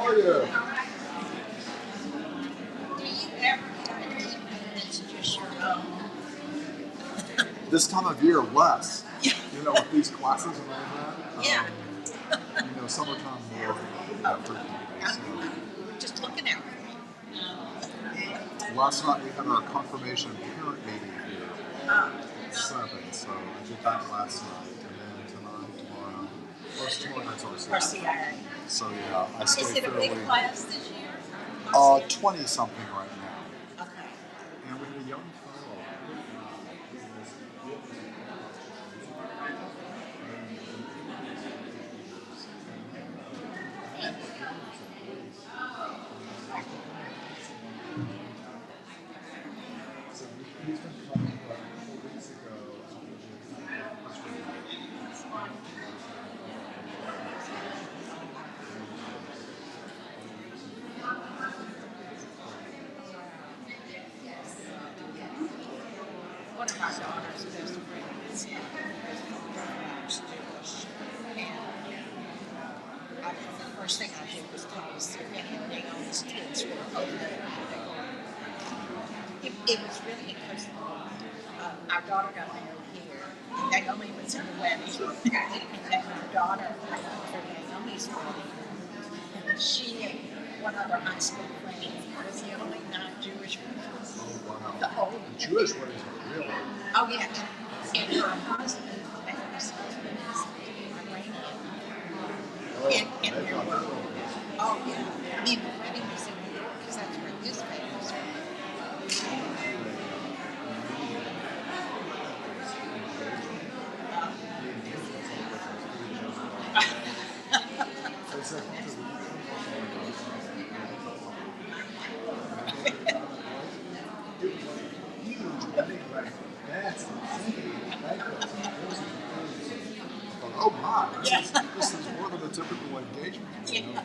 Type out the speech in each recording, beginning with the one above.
are you? Do you ever have an evening that's just your own? This time of year, less. Yeah. You know, with these classes and all that. Yeah. You know, summertime more frequently. So. Just looking out. Last night we had our confirmation parent meeting here at 7, so I did that last night, and then tonight, tomorrow. Plus tomorrow night's RCIA. So yeah, I stay Is it a fairly. big class this year? 20 something right now. Okay. And we had a young fellow. So he's been talking about a couple weeks ago. One of my daughter's best friends is Jewish. And the first thing I did was tell us that any of Naomi's kids were over there. It was really because our daughter got married here. Naomi was in the wedding. And then our daughter went up for Naomi's wedding. And she and one other high school friend was the only non-Jewish person. Oh, wow. The whole The Jewish weddings are really. Oh, yeah. And her husband, Naomi's husband, is Iranian. And they've got that one. oh, yeah. I mean, the wedding was in New York because that's where his family was from. Oh my, this is more than a typical engagement. You know?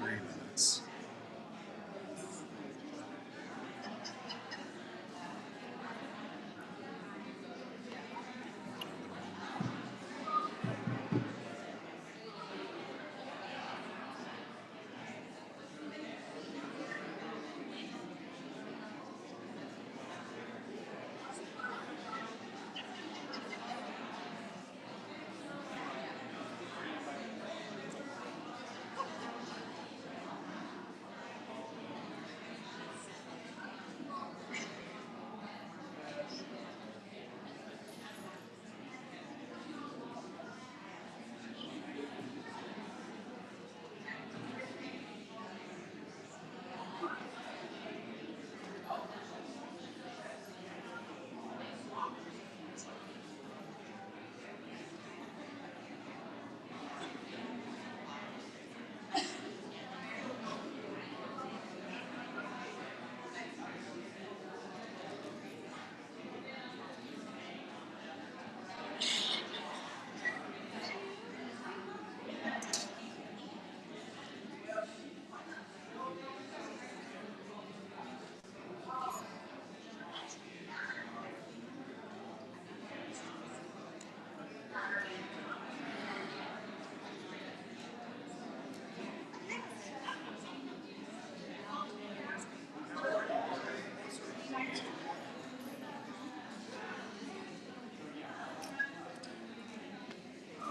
3 minutes.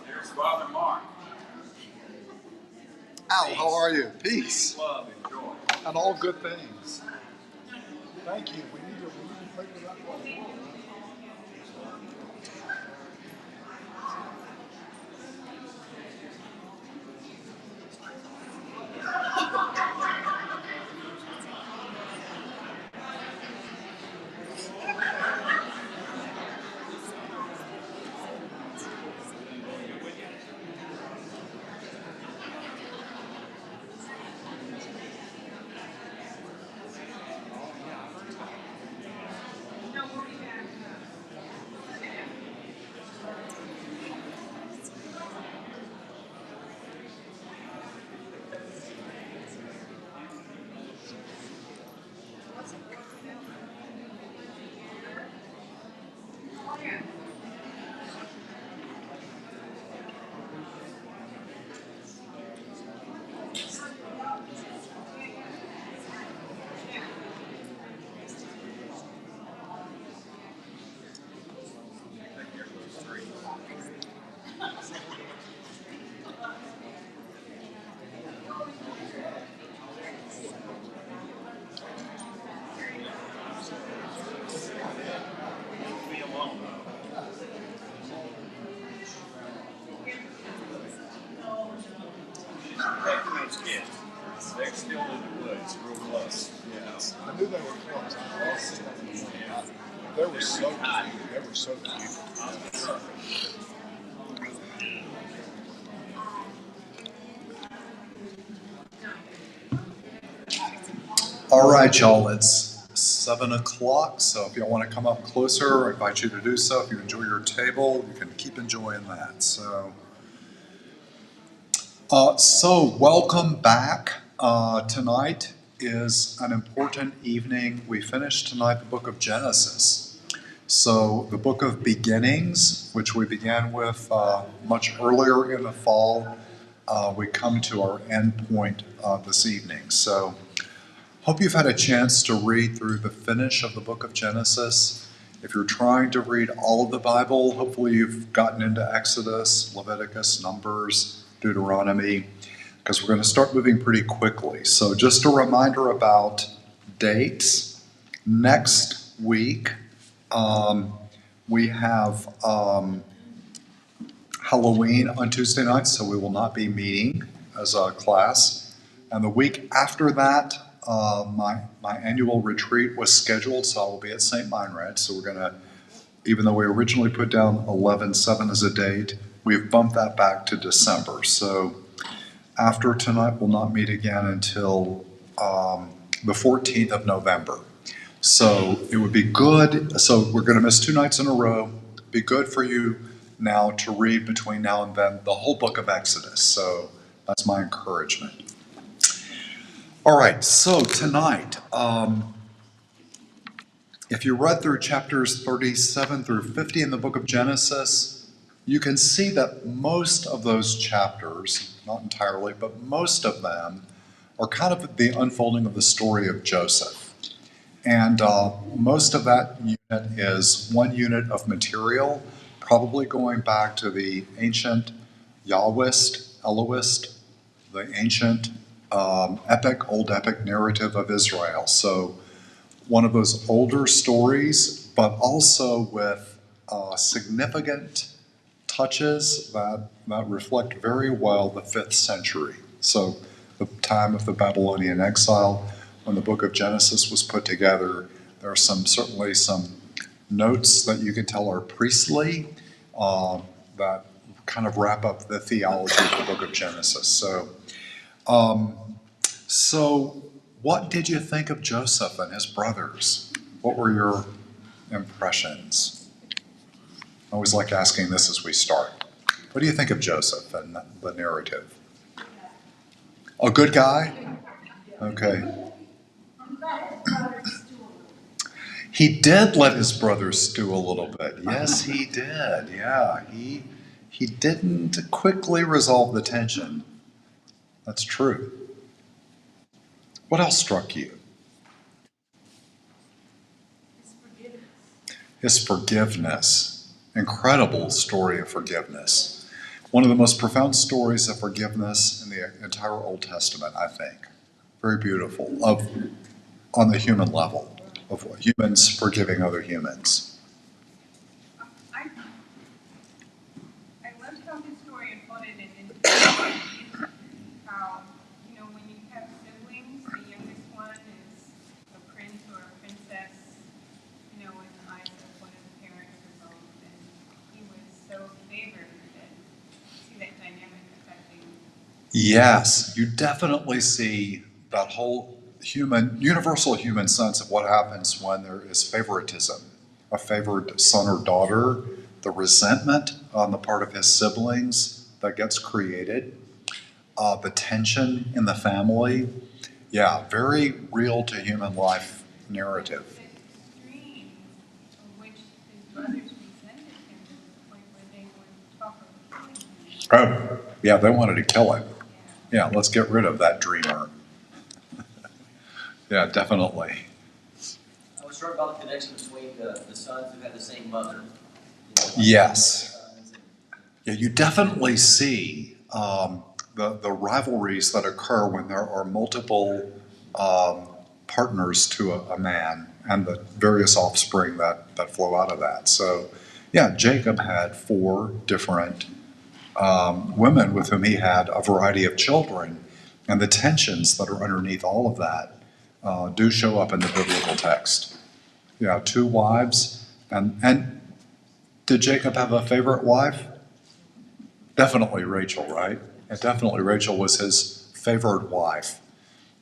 There's Father Mark. Al, how are you? Peace. Love and joy. And all good things. Thank you. We need to play with that one. those kids. They're still in the woods, real close. Yes, I knew they were close. I was seeing them in the morning. They were so cute. They were so cute. All right, y'all, it's 7 o'clock, so if y'all want to come up closer, I invite you to do so. If you enjoy your table, you can keep enjoying that. So welcome back. Tonight is an important evening. We finished tonight the book of Genesis. So the book of beginnings, which we began with much earlier in the fall, we come to our end point this evening. So hope you've had a chance to read through the finish of the book of Genesis. If you're trying to read all of the Bible, hopefully you've gotten into Exodus, Leviticus, Numbers, Deuteronomy, because we're going to start moving pretty quickly. So just a reminder about dates. Next week, we have Halloween on Tuesday night, so we will not be meeting as a class. And the week after that, my annual retreat was scheduled, so I will be at St. Meinrad. So we're going to, even though we originally put down 11/7 as a date, we've bumped that back to December. So after tonight, we'll not meet again until the 14th of November. So it would be good. So we're going to miss 2 nights in a row. It'd be good for you now to read between now and then the whole book of Exodus. So that's my encouragement. All right, so tonight, if you read through chapters 37 through 50 in the book of Genesis, you can see that most of those chapters, not entirely, but most of them are kind of the unfolding of the story of Joseph. And most of that unit is one unit of material, probably going back to the ancient Yahwist, Elohist, the ancient old epic narrative of Israel. So one of those older stories, but also with significant touches that reflect very well the 5th century. So the time of the Babylonian exile, when the book of Genesis was put together, there are certainly some notes that you can tell are priestly that kind of wrap up the theology of the book of Genesis. So what did you think of Joseph and his brothers? What were your impressions? I always like asking this as we start. What do you think of Joseph and the narrative? A good guy? Okay. He did let his brothers stew a little bit. Yes, he did. Yeah, he didn't quickly resolve the tension. That's true. What else struck you? His forgiveness. Incredible story of forgiveness. One of the most profound stories of forgiveness in the entire Old Testament, I think. Very beautiful. On the human level, of humans forgiving other humans. I loved how his story unfolded and how, when you have siblings, the youngest one is a prince or a princess, in the eyes of one of the parents or both, and he was so favored that you see that dynamic affecting. Yes, you definitely see that whole universal human sense of what happens when there is favoritism, a favored son or daughter, the resentment on the part of his siblings that gets created, the tension in the family. Yeah, very real to human life narrative. The extreme of which his brothers resented him to the point where they would talk of killing him. Oh, yeah, they wanted to kill him. Yeah, let's get rid of that dreamer. Yeah, definitely. I was struck by the connection between the sons who had the same mother. Yes. Yeah, you definitely see the rivalries that occur when there are multiple partners to a man and the various offspring that flow out of that. So, yeah, Jacob had 4 different women with whom he had a variety of children. And the tensions that are underneath all of that do show up in the biblical text. Yeah, two wives. And did Jacob have a favorite wife? Definitely Rachel, right? And definitely Rachel was his favored wife.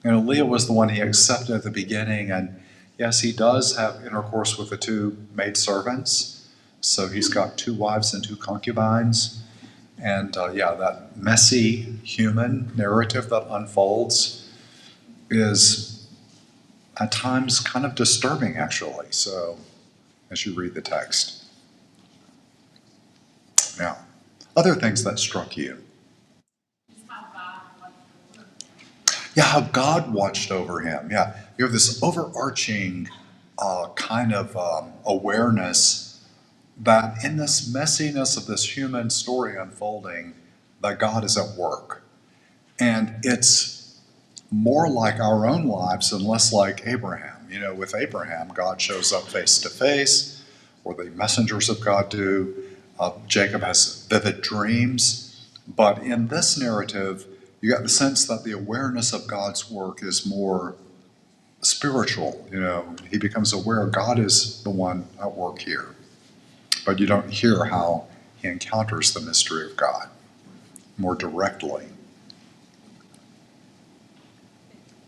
Leah was the one he accepted at the beginning, and yes, he does have intercourse with the two maidservants. So he's got two wives and two concubines. And that messy human narrative that unfolds is at times kind of disturbing, actually. So as you read the text. Now, other things that struck you. Yeah, how God watched over him. Yeah, you have this overarching kind of awareness that in this messiness of this human story unfolding, that God is at work. And it's more like our own lives and less like Abraham. With Abraham, God shows up face to face, or the messengers of God do. Jacob has vivid dreams. But in this narrative, you got the sense that the awareness of God's work is more spiritual. He becomes aware God is the one at work here. But you don't hear how he encounters the mystery of God more directly.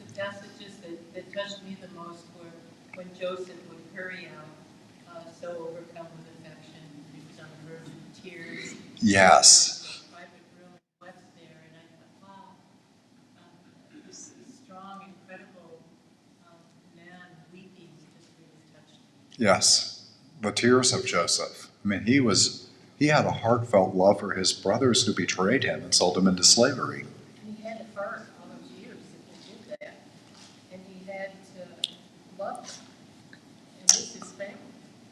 The passages that touched me the most were when Joseph would hurry out, so overcome with affection, he was on the verge of tears. Yes. Private room and wept there, and I thought, wow, this strong, incredible man weeping just really touched me. Yes. The tears of Joseph. He had a heartfelt love for his brothers who betrayed him and sold him into slavery. And he had to first all those years that he did that. And he had to love them. And this is family.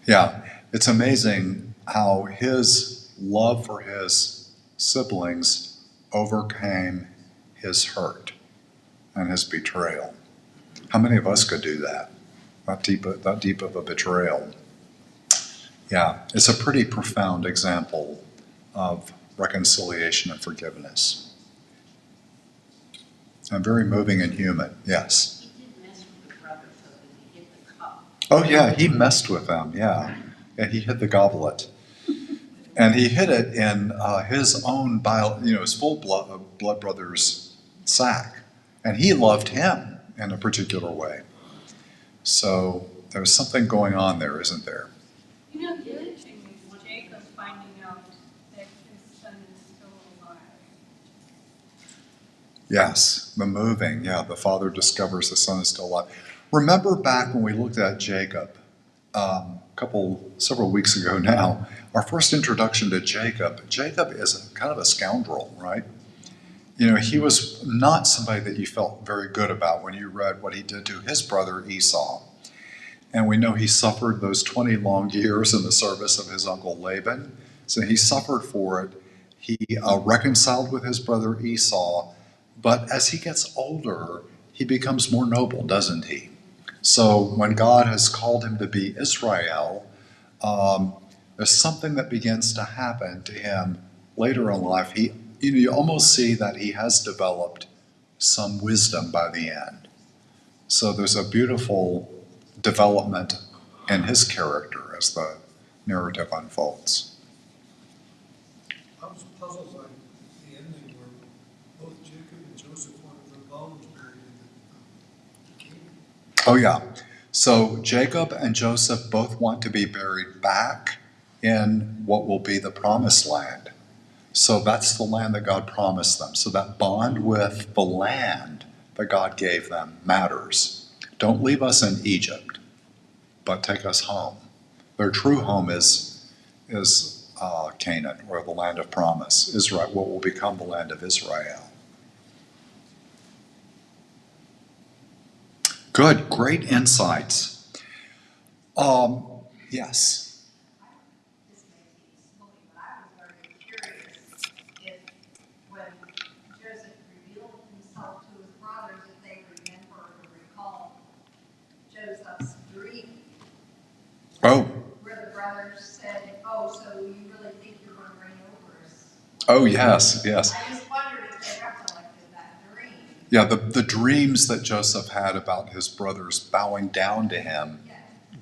Yeah, it's amazing how his love for his siblings overcame his hurt and his betrayal. How many of us could do that? That deep of a betrayal. Yeah, it's a pretty profound example of reconciliation and forgiveness. And very moving and human, yes. He did mess with the brothers so that he hit the cup. Oh yeah, he messed with them, yeah. And he hid the goblet. And he hid it in his own his full blood brother's sack. And he loved him in a particular way. So there's something going on there, isn't there? The other thing is Jacob finding out that his son is still alive. Yes, the moving. Yeah, the father discovers the son is still alive. Remember back when we looked at Jacob several weeks ago now, our first introduction to Jacob. Jacob is kind of a scoundrel, right? He was not somebody that you felt very good about when you read what he did to his brother Esau. And we know he suffered those 20 long years in the service of his uncle Laban. So he suffered for it. He reconciled with his brother Esau. But as he gets older, he becomes more noble, doesn't he? So when God has called him to be Israel, there's something that begins to happen to him later in life. You almost see that he has developed some wisdom by the end. So there's a beautiful development in his character as the narrative unfolds. I was puzzled by the ending where both Jacob and Joseph wanted their bones buried in the cave. Oh, yeah. So Jacob and Joseph both want to be buried back in what will be the promised land. So that's the land that God promised them. So that bond with the land that God gave them matters. Don't leave us in Egypt, but take us home. Their true home is Canaan, or the land of promise, Israel, what will become the land of Israel. Good, great insights. Yes. This may be silly, but I was very curious if when Joseph revealed himself to his brothers, if they remember or recall Joseph's dream, Oh, where the brothers said, "Oh, so you really think you're going to reign over us?" oh yes, yes. I just wondered if they recollected that dream. Yeah, the dreams that Joseph had about his brothers bowing down to him,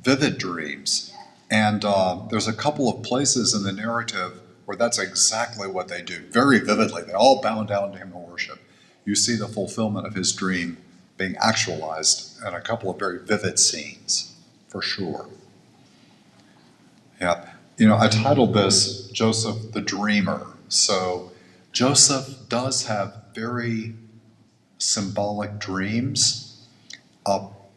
vivid dreams. And there's a couple of places in the narrative where that's exactly what they do, very vividly. They all bow down to him in worship. You see the fulfillment of his dream being actualized in a couple of very vivid scenes, for sure. Yeah, I titled this Joseph the Dreamer. So Joseph does have very symbolic dreams,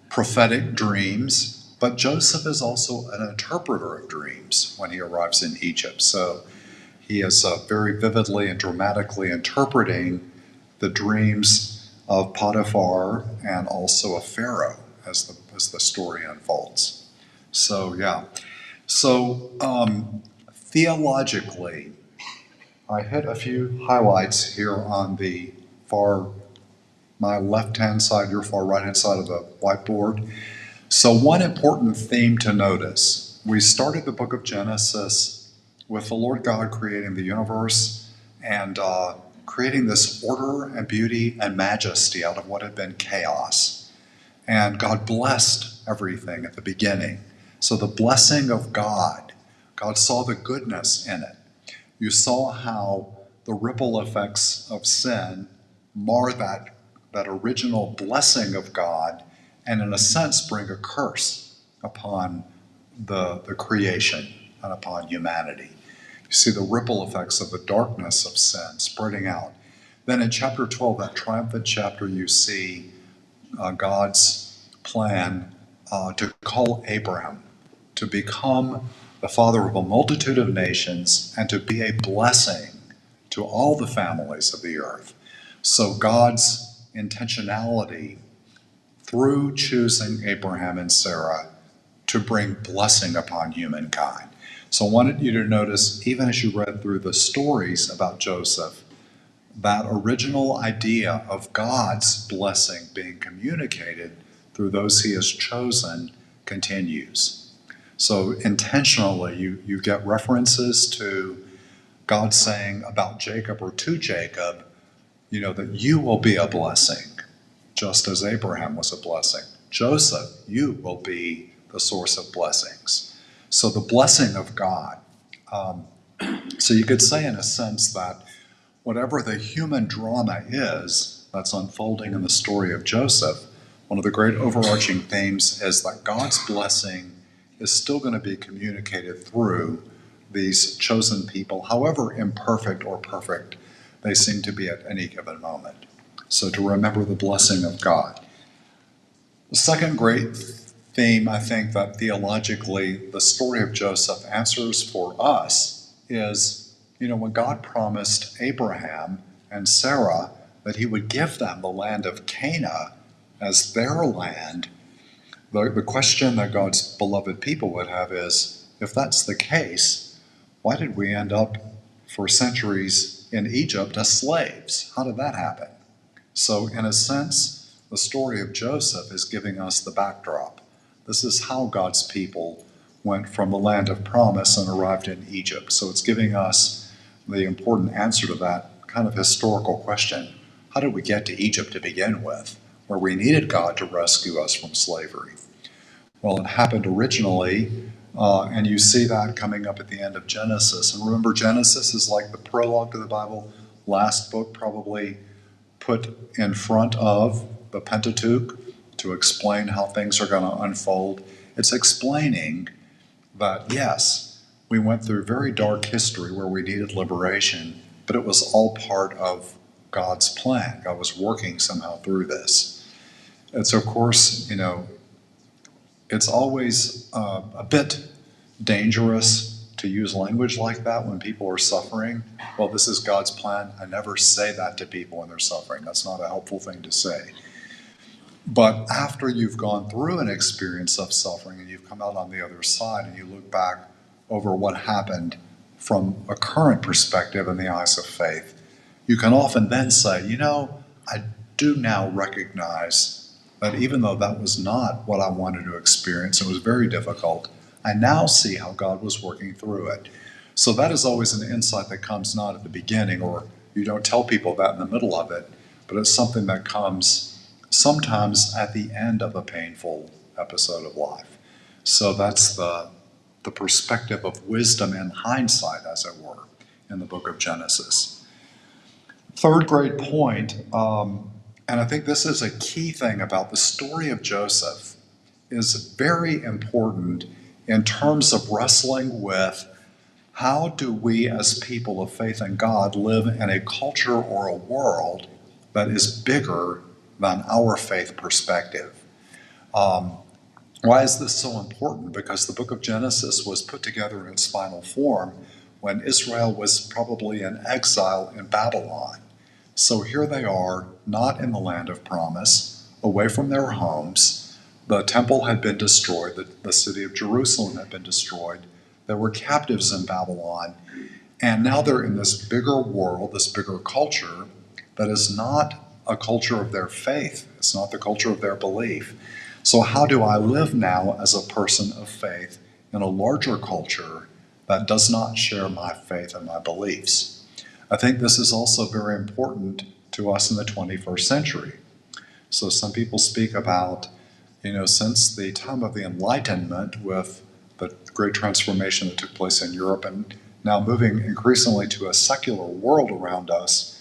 prophetic dreams, but Joseph is also an interpreter of dreams when he arrives in Egypt. So he is very vividly and dramatically interpreting the dreams of Potiphar and also of Pharaoh as the story unfolds. So, yeah. So, theologically, I hit a few highlights here on the my left-hand side, your far right-hand side of the whiteboard. So one important theme to notice, we started the book of Genesis with the Lord God creating the universe and creating this order and beauty and majesty out of what had been chaos. And God blessed everything at the beginning. So the blessing of God saw the goodness in it. You saw how the ripple effects of sin mar that original blessing of God and in a sense bring a curse upon the creation and upon humanity. You see the ripple effects of the darkness of sin spreading out. Then in chapter 12, that triumphant chapter, you see God's plan to call Abraham to become the father of a multitude of nations and to be a blessing to all the families of the earth. So God's intentionality through choosing Abraham and Sarah to bring blessing upon humankind. So I wanted you to notice, even as you read through the stories about Joseph, that original idea of God's blessing being communicated through those he has chosen continues. So intentionally, you get references to God saying about Jacob or to Jacob, that you will be a blessing, just as Abraham was a blessing. Joseph, you will be the source of blessings. So the blessing of God. So you could say in a sense that whatever the human drama is that's unfolding in the story of Joseph, one of the great overarching themes is that God's blessing is still going to be communicated through these chosen people, however imperfect or perfect they seem to be at any given moment. So to remember the blessing of God. The second great theme, I think, that theologically the story of Joseph answers for us is, when God promised Abraham and Sarah that he would give them the land of Canaan as their land, the question that God's beloved people would have is, if that's the case, why did we end up for centuries in Egypt as slaves? How did that happen? So in a sense, the story of Joseph is giving us the backdrop. This is how God's people went from the land of promise and arrived in Egypt. So it's giving us the important answer to that kind of historical question. How did we get to Egypt to begin with, where we needed God to rescue us from slavery? Well, it happened originally, and you see that coming up at the end of Genesis. And remember, Genesis is like the prologue to the Bible, last book probably put in front of the Pentateuch to explain how things are going to unfold. It's explaining that, yes, we went through very dark history where we needed liberation, but it was all part of God's plan. God was working somehow through this. It's, of course, it's always a bit dangerous to use language like that when people are suffering. Well, this is God's plan. I never say that to people when they're suffering. That's not a helpful thing to say. But after you've gone through an experience of suffering and you've come out on the other side and you look back over what happened from a current perspective in the eyes of faith, you can often then say, I do now recognize that even though that was not what I wanted to experience, it was very difficult, I now see how God was working through it. So that is always an insight that comes not at the beginning, or you don't tell people that in the middle of it, but it's something that comes sometimes at the end of a painful episode of life. So that's the perspective of wisdom and hindsight, as it were, in the book of Genesis. Third great point, and I think this is a key thing about the story of Joseph, is very important in terms of wrestling with how do we as people of faith in God live in a culture or a world that is bigger than our faith perspective. Why is this so important? Because the book of Genesis was put together in its final form when Israel was probably in exile in Babylon. So here they are, not in the land of promise, away from their homes. The temple had been destroyed, the city of Jerusalem had been destroyed. There were captives in Babylon. And now they're in this bigger world, this bigger culture that is not a culture of their faith. It's not the culture of their belief. So how do I live now as a person of faith in a larger culture that does not share my faith and my beliefs? I think this is also very important to us in the 21st century. So some people speak about, since the time of the Enlightenment with the great transformation that took place in Europe and now moving increasingly to a secular world around us,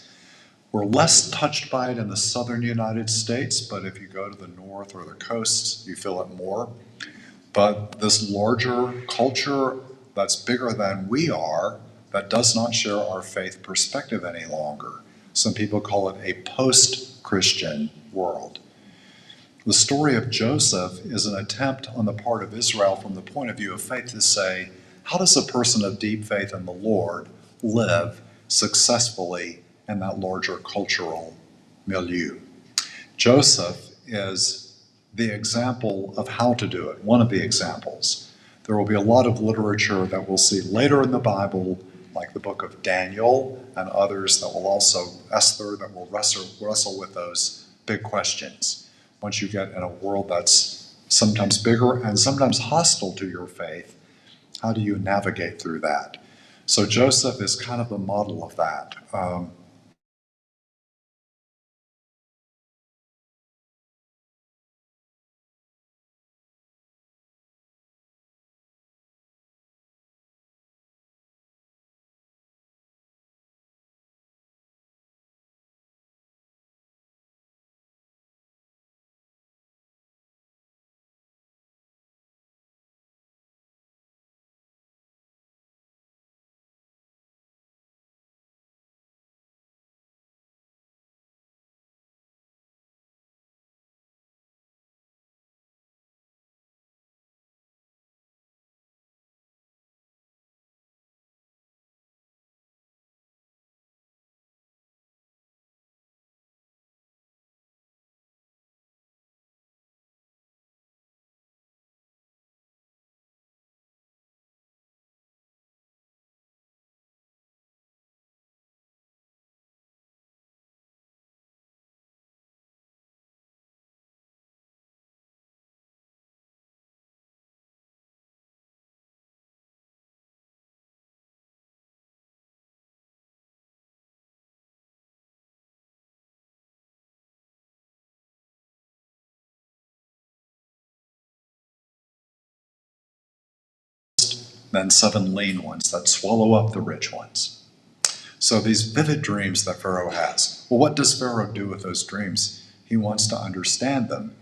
we're less touched by it in the southern United States, but if you go to the north or the coasts, you feel it more. But this larger culture that's bigger than we are, that does not share our faith perspective any longer. Some people call it a post-Christian world. The story of Joseph is an attempt on the part of Israel from the point of view of faith to say, how does a person of deep faith in the Lord live successfully in that larger cultural milieu? Joseph is the example of how to do it, one of the examples. There will be a lot of literature that we'll see later in the Bible, like the book of Daniel and others that will also, Esther, that will wrestle with those big questions. Once you get in a world that's sometimes bigger and sometimes hostile to your faith, how do you navigate through that? So Joseph is kind of the model of that. Then 7 lean ones that swallow up the rich ones. So these vivid dreams that Pharaoh has. Well, what does Pharaoh do with those dreams? He wants to understand them.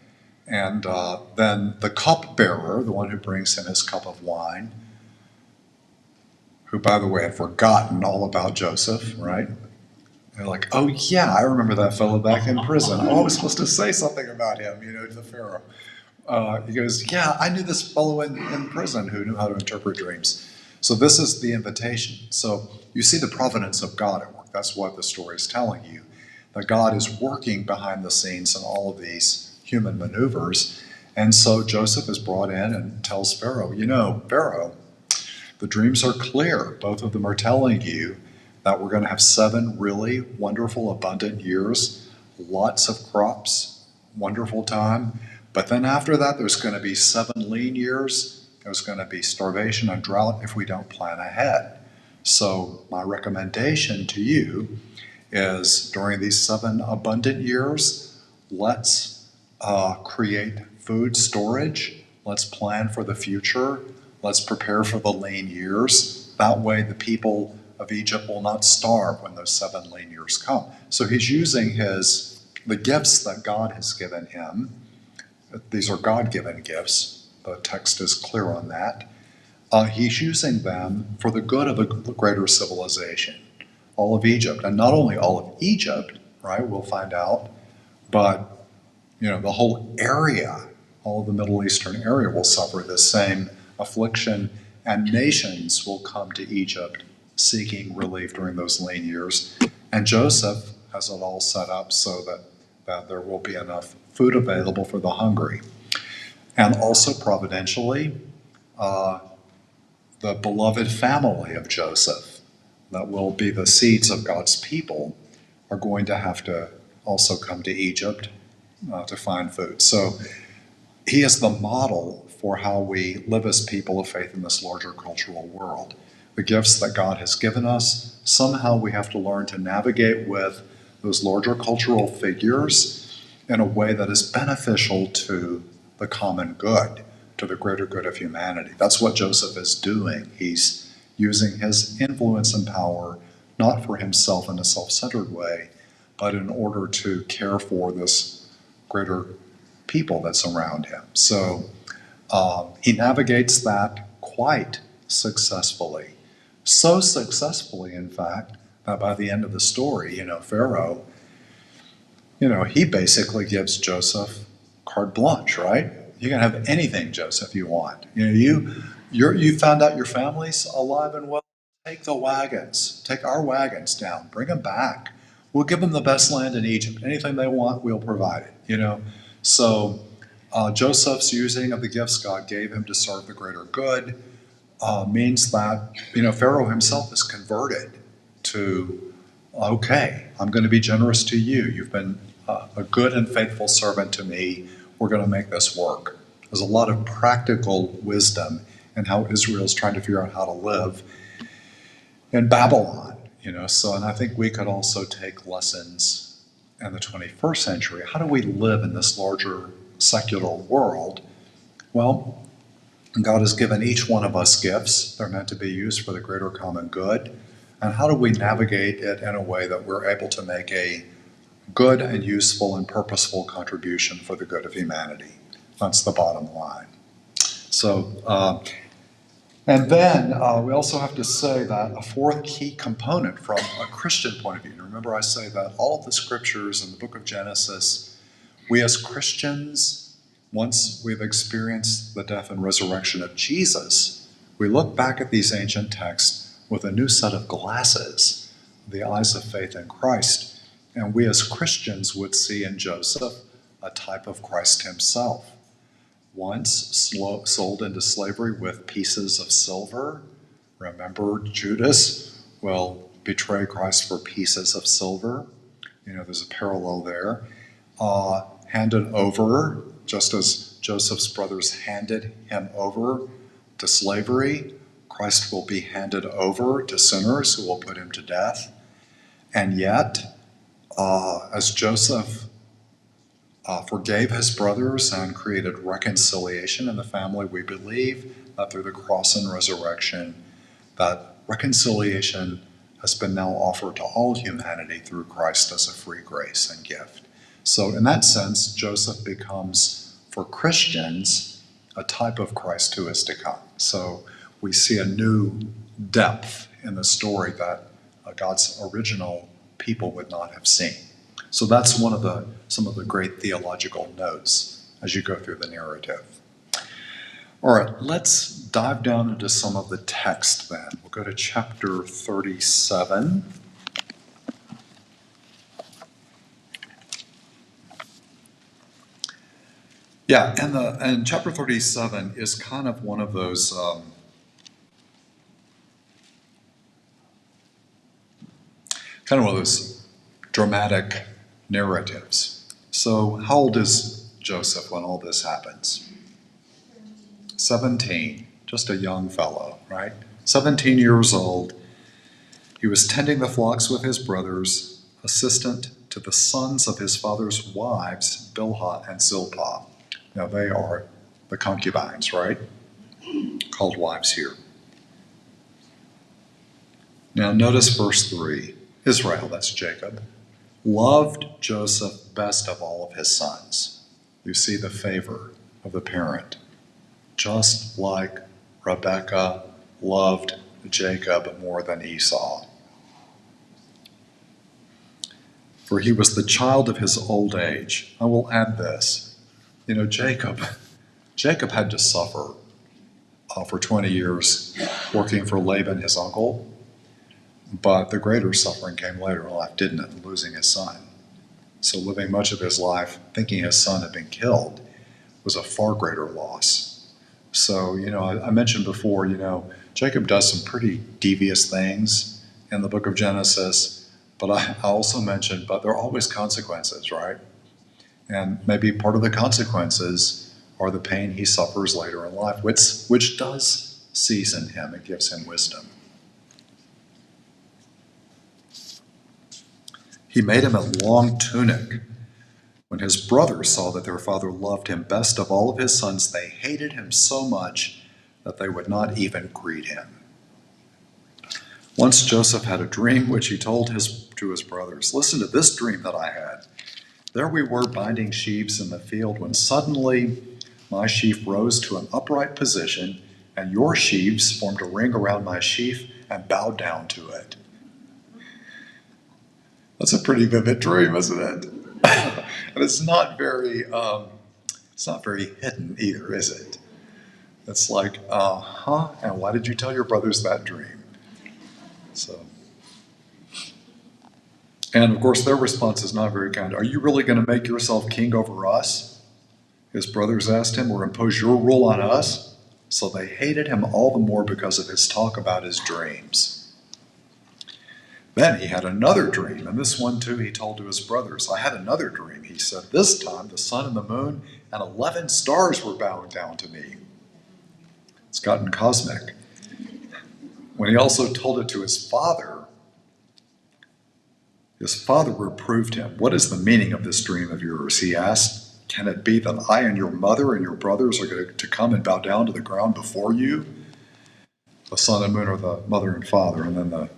And then the cupbearer, the one who brings him his cup of wine, who, by the way, had forgotten all about Joseph, right? They're like, oh yeah, I remember that fellow back in prison. Oh, I was supposed to say something about him, to the Pharaoh. He goes, yeah, I knew this fellow in prison who knew how to interpret dreams. So this is the invitation. So you see the providence of God at work. That's what the story is telling you, that God is working behind the scenes in all of these human maneuvers. And so Joseph is brought in and tells Pharaoh, Pharaoh, the dreams are clear. Both of them are telling you that we're going to have 7 really wonderful, abundant years, lots of crops, wonderful time. But then after that, there's going to be 7 lean years. There's going to be starvation and drought if we don't plan ahead. So my recommendation to you is during these 7 abundant years, let's create food storage. Let's plan for the future. Let's prepare for the lean years. That way the people of Egypt will not starve when those 7 lean years come. So he's using the gifts that God has given him. These are God-given gifts. The text is clear on that. He's using them for the good of a greater civilization, all of Egypt. And not only all of Egypt, right, we'll find out, but the whole area, all of the Middle Eastern area will suffer this same affliction, and nations will come to Egypt seeking relief during those lean years. And Joseph has it all set up so that there will be enough food available for the hungry. And also providentially, the beloved family of Joseph, that will be the seeds of God's people, are going to have to also come to Egypt to find food. So he is the model for how we live as people of faith in this larger cultural world. The gifts that God has given us, somehow we have to learn to navigate with those larger cultural figures in a way that is beneficial to the common good, to the greater good of humanity. That's what Joseph is doing. He's using his influence and power not for himself in a self-centered way, but in order to care for this greater people that's around him. So he navigates that quite successfully. So successfully, in fact, that by the end of the story, Pharaoh, he basically gives Joseph carte blanche, right? You can have anything, Joseph, you want. You found out your family's alive and well. Take the wagons. Take our wagons down. Bring them back. We'll give them the best land in Egypt. Anything they want, we'll provide it. So Joseph's using of the gifts God gave him to serve the greater good means that Pharaoh himself is converted to, okay, I'm going to be generous to you. You've been a good and faithful servant to me. We're going to make this work. There's a lot of practical wisdom in how Israel's trying to figure out how to live in Babylon. And I think we could also take lessons in the 21st century. How do we live in this larger secular world? Well, God has given each one of us gifts. They're meant to be used for the greater common good. And how do we navigate it in a way that we're able to make a good and useful and purposeful contribution for the good of humanity? That's the bottom line. So, and then we also have to say that a fourth key component from a Christian point of view, and remember I say that all of the scriptures in the book of Genesis, we as Christians, once we've experienced the death and resurrection of Jesus, we look back at these ancient texts with a new set of glasses, the eyes of faith in Christ. And we as Christians would see in Joseph a type of Christ himself. Once sold into slavery with pieces of silver. Remember, Judas will betray Christ for pieces of silver. There's a parallel there. Handed over, just as Joseph's brothers handed him over to slavery, Christ will be handed over to sinners who will put him to death. And yet, as Joseph forgave his brothers and created reconciliation in the family, we believe that through the cross and resurrection, that reconciliation has been now offered to all humanity through Christ as a free grace and gift. So in that sense, Joseph becomes, for Christians, a type of Christ who is to come. So we see a new depth in the story that God's original people would not have seen. So that's some of the great theological notes as you go through the narrative. All right, let's dive down into some of the text then. We'll go to chapter 37. Yeah, and chapter 37 is kind of one of those dramatic narratives. So how old is Joseph when all this happens? 17, just a young fellow, right? 17 years old. He was tending the flocks with his brothers. assistant to the sons of his father's wives, Bilhah and Zilpah. Now they are the concubines, right? Called wives here. Now notice verse 3. Israel, that's Jacob, loved Joseph best of all of his sons. You see the favor of the parent. Just like Rebekah loved Jacob more than Esau. For he was the child of his old age. I will add this. Jacob had to suffer for 20 years working for Laban, his uncle. But the greater suffering came later in life, didn't it? Losing his son. So living much of his life thinking his son had been killed was a far greater loss. So, I mentioned before, Jacob does some pretty devious things in the book of Genesis, but I also mentioned, but there are always consequences, right? And maybe part of the consequences are the pain he suffers later in life, which does season him and gives him wisdom. He made him a long tunic. When his brothers saw that their father loved him best of all of his sons, they hated him so much that they would not even greet him. Once Joseph had a dream which he told to his brothers. Listen to this dream that I had. There we were binding sheaves in the field when suddenly my sheaf rose to an upright position, and your sheaves formed a ring around my sheaf and bowed down to it. That's a pretty vivid dream, isn't it? And it's not very hidden either, is it? It's like, and why did you tell your brothers that dream? And of course their response is not very kind. Are you really going to make yourself king over us? His brothers asked him, or impose your rule on us? So they hated him all the more because of his talk about his dreams. Then he had another dream, and this one too he told to his brothers. I had another dream, he said. This time the sun and the moon and 11 stars were bowing down to me. It's gotten cosmic. When he also told it to his father reproved him. What is the meaning of this dream of yours? He asked. Can it be that I and your mother and your brothers are going to come and bow down to the ground before you? The sun and moon are the mother and father, and then the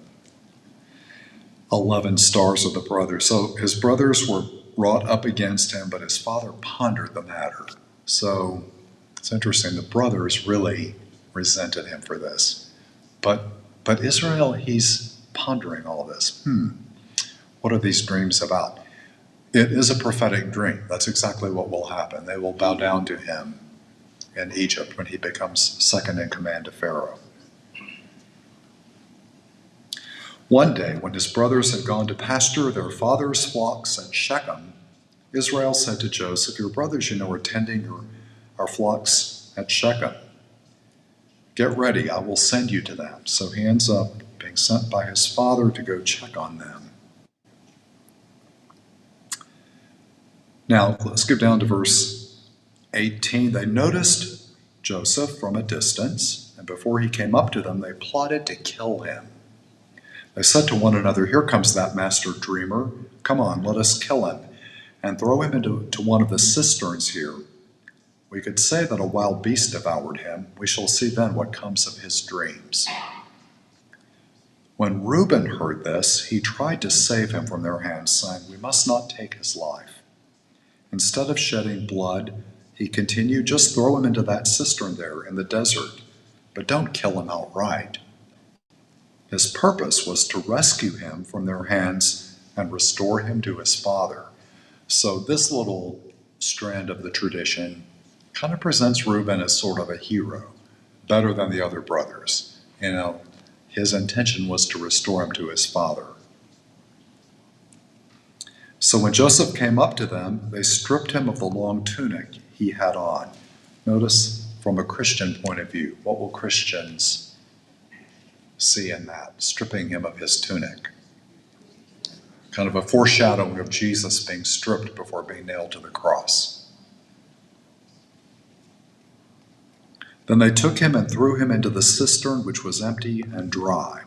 11 stars are the brothers. So his brothers were wrought up against him, but his father pondered the matter. So it's interesting. The brothers really resented him for this. But Israel, he's pondering all this. What are these dreams about? It is a prophetic dream. That's exactly what will happen. They will bow down to him in Egypt when he becomes second in command to Pharaoh. One day, when his brothers had gone to pasture their father's flocks at Shechem, Israel said to Joseph, your brothers, are tending our flocks at Shechem. Get ready, I will send you to them. So he ends up being sent by his father to go check on them. Now, let's skip down to verse 18. They noticed Joseph from a distance, and before he came up to them, they plotted to kill him. They said to one another, here comes that master dreamer. Come on, let us kill him and throw him into one of the cisterns here. We could say that a wild beast devoured him. We shall see then what comes of his dreams. When Reuben heard this, he tried to save him from their hands, saying, we must not take his life. Instead of shedding blood, he continued, just throw him into that cistern there in the desert, but don't kill him outright. His purpose was to rescue him from their hands and restore him to his father. So this little strand of the tradition kind of presents Reuben as sort of a hero, better than the other brothers. His intention was to restore him to his father. So when Joseph came up to them, they stripped him of the long tunic he had on. Notice from a Christian point of view, what will Christians see in that? Stripping him of his tunic. Kind of a foreshadowing of Jesus being stripped before being nailed to the cross. Then they took him and threw him into the cistern, which was empty and dry.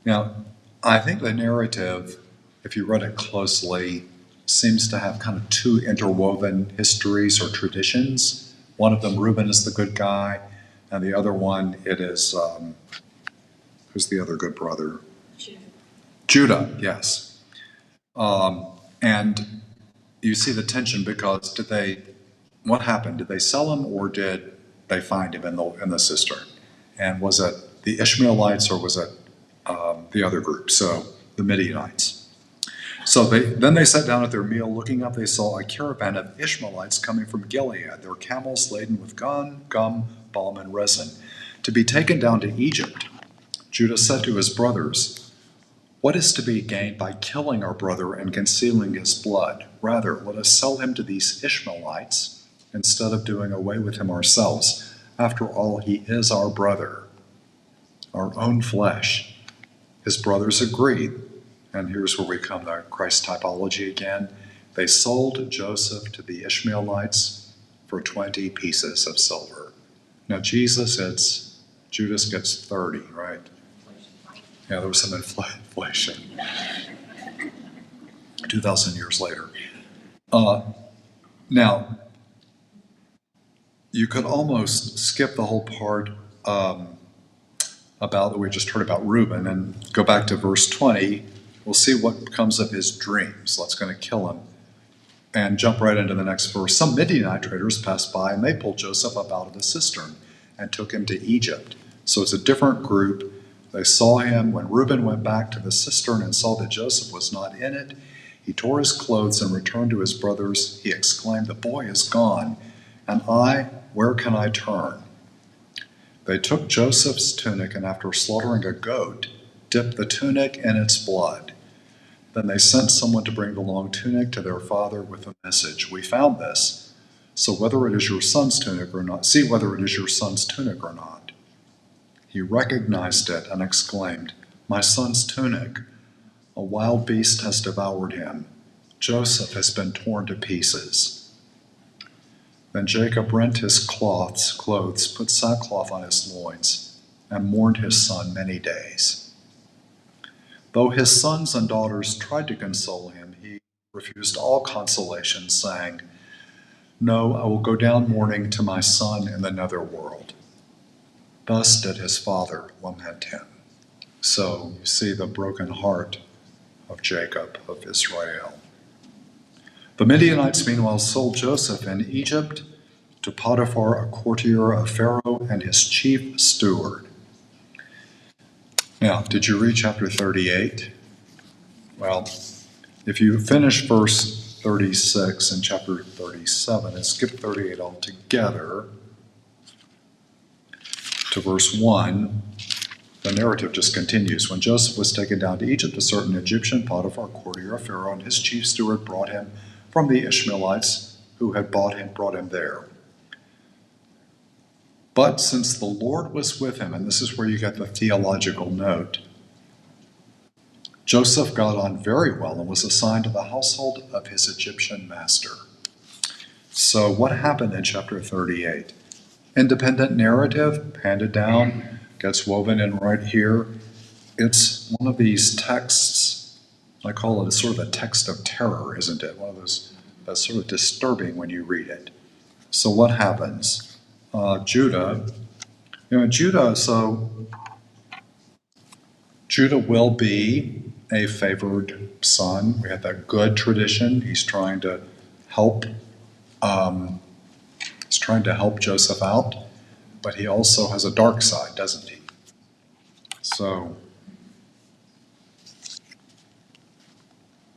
Now, I think the narrative, if you read it closely, seems to have kind of two interwoven histories or traditions. One of them, Reuben is the good guy, and the other one, it is, who's the other good brother? Judah, yes. And you see the tension because what happened? Did they sell him or did they find him in the cistern? And was it the Ishmaelites or was it the other group? So the Midianites. So then they sat down at their meal. Looking up, they saw a caravan of Ishmaelites coming from Gilead, their camels laden with gum, balm, and resin, to be taken down to Egypt. Judah said to his brothers, "What is to be gained by killing our brother and concealing his blood? Rather, let us sell him to these Ishmaelites instead of doing away with him ourselves. After all, he is our brother, our own flesh." His brothers agreed. And here's where we come to Christ typology again. They sold Joseph to the Ishmaelites for 20 pieces of silver. Now Judas gets 30, right? Yeah, there was some inflation 2,000 years later. Now, you could almost skip the whole part about that we just heard about Reuben and go back to verse 20. We'll see what comes of his dreams. That's going to kill him. And jump right into the next verse. Some Midianite traders passed by and they pulled Joseph up out of the cistern and took him to Egypt. So it's a different group. They saw him. When Reuben went back to the cistern and saw that Joseph was not in it, he tore his clothes and returned to his brothers. He exclaimed, "The boy is gone, and where can I turn?" They took Joseph's tunic and after slaughtering a goat, dipped the tunic in its blood. Then they sent someone to bring the long tunic to their father with a message, "We found this. So whether it is your son's tunic or not, see whether it is your son's tunic or not." He recognized it and exclaimed, "My son's tunic. A wild beast has devoured him. Joseph has been torn to pieces." Then Jacob rent his clothes, put sackcloth on his loins, and mourned his son many days. Though his sons and daughters tried to console him, he refused all consolation, saying, "No, I will go down mourning to my son in the netherworld." Thus did his father lament him. So you see the broken heart of Jacob, of Israel. The Midianites meanwhile sold Joseph in Egypt to Potiphar, a courtier of Pharaoh and his chief steward. Now, did you read chapter 38? Well, if you finish verse 36 in chapter 37 and skip 38 altogether to verse 1, the narrative just continues. When Joseph was taken down to Egypt, a certain Egyptian, Potiphar, courtier of Pharaoh, and his chief steward brought him from the Ishmaelites who had brought him there. But since the Lord was with him, and this is where you get the theological note, Joseph got on very well and was assigned to the household of his Egyptian master. So what happened in chapter 38? Independent narrative, handed down, gets woven in right here. It's one of these texts, I call it a sort of a text of terror, isn't it? One of those that's sort of disturbing when you read it. So what happens? Judah will be a favored son. We have that good tradition. He's trying to help Joseph out, but he also has a dark side, doesn't he? So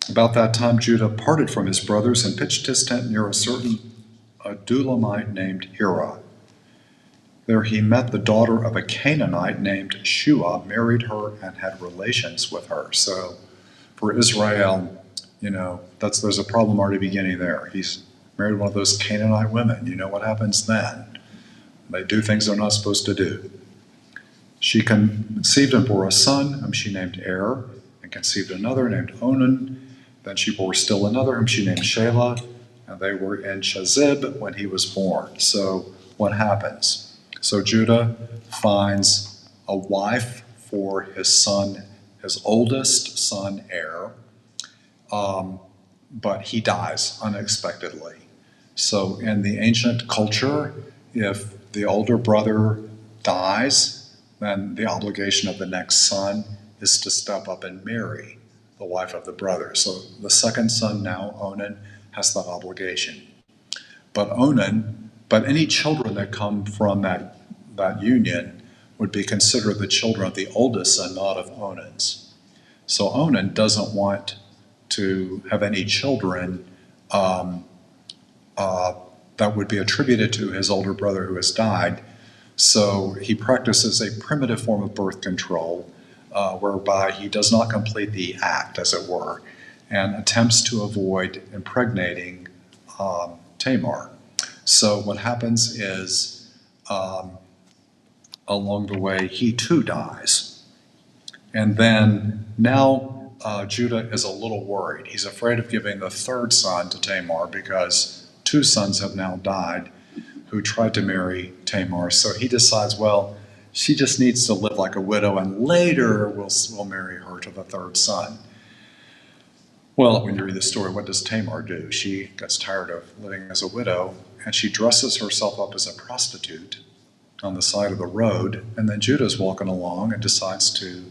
about that time, Judah parted from his brothers and pitched his tent near a certain Adulamite named Hira. There he met the daughter of a Canaanite named Shua, married her, and had relations with her. So for Israel, there's a problem already beginning there. He's married one of those Canaanite women. You know what happens then? They do things they're not supposed to do. She conceived and bore a son, whom she named Er, and conceived another named Onan. Then she bore still another, whom she named Shelah, and they were in Shazib when he was born. So what happens? So Judah finds a wife for his son his oldest son, heir, but he dies unexpectedly. So in the ancient culture, if the older brother dies, then the obligation of the next son is to step up and marry the wife of the brother. So the second son now, Onan, has that obligation. But any children that come from that union would be considered the children of the oldest son, not of Onan's. So Onan doesn't want to have any children that would be attributed to his older brother who has died. So he practices a primitive form of birth control, whereby he does not complete the act, as it were, and attempts to avoid impregnating Tamar. So what happens is, along the way, he too dies. And then now Judah is a little worried. He's afraid of giving the third son to Tamar because two sons have now died who tried to marry Tamar. So he decides, well, she just needs to live like a widow, and later we'll marry her to the third son. Well, when you read the story, what does Tamar do? She gets tired of living as a widow, and she dresses herself up as a prostitute on the side of the road, and then Judah's walking along and decides to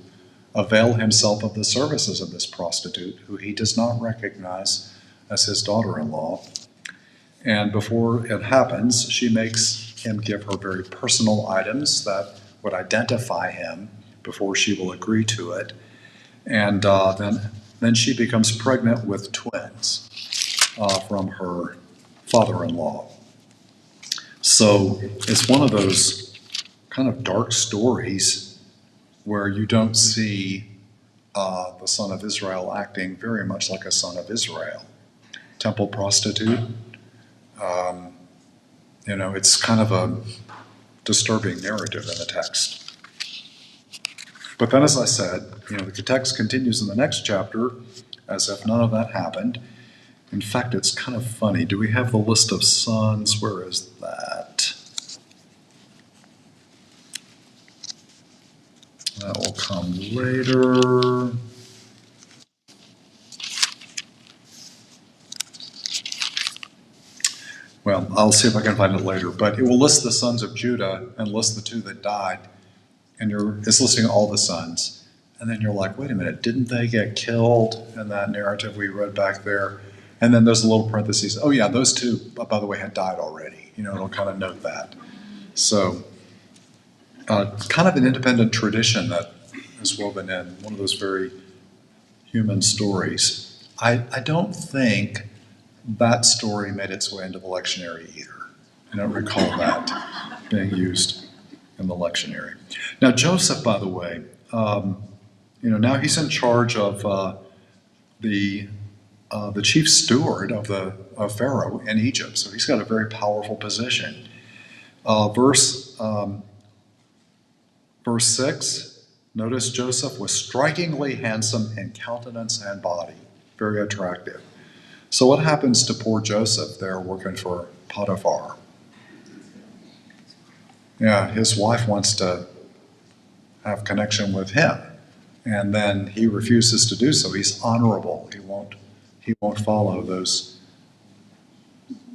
avail himself of the services of this prostitute, who he does not recognize as his daughter-in-law. And before it happens, she makes him give her very personal items that would identify him before she will agree to it. And then she becomes pregnant with twins from her father-in-law. So it's one of those kind of dark stories where you don't see the son of Israel acting very much like a son of Israel. Temple prostitute. It's kind of a disturbing narrative in the text. But then, as I said, the text continues in the next chapter as if none of that happened. In fact, it's kind of funny. Do we have the list of sons? Where is that? That will come later. Well, I'll see if I can find it later. But it will list the sons of Judah and list the two that died. And it's listing all the sons. And then you're like, wait a minute, didn't they get killed in that narrative we read back there? And then there's a little parenthesis. Oh yeah, those two, by the way, had died already. It'll kind of note that. So kind of an independent tradition that is woven in, one of those very human stories. I don't think that story made its way into the lectionary either. I don't recall that being used in the lectionary. Now Joseph, by the way, now he's in charge of the chief steward of Pharaoh in Egypt, so he's got a very powerful position. Verse 6, notice Joseph was strikingly handsome in countenance and body, very attractive. So what happens to poor Joseph there working for Potiphar? Yeah, his wife wants to have connection with him, and then he refuses to do so. He's honorable. He won't follow those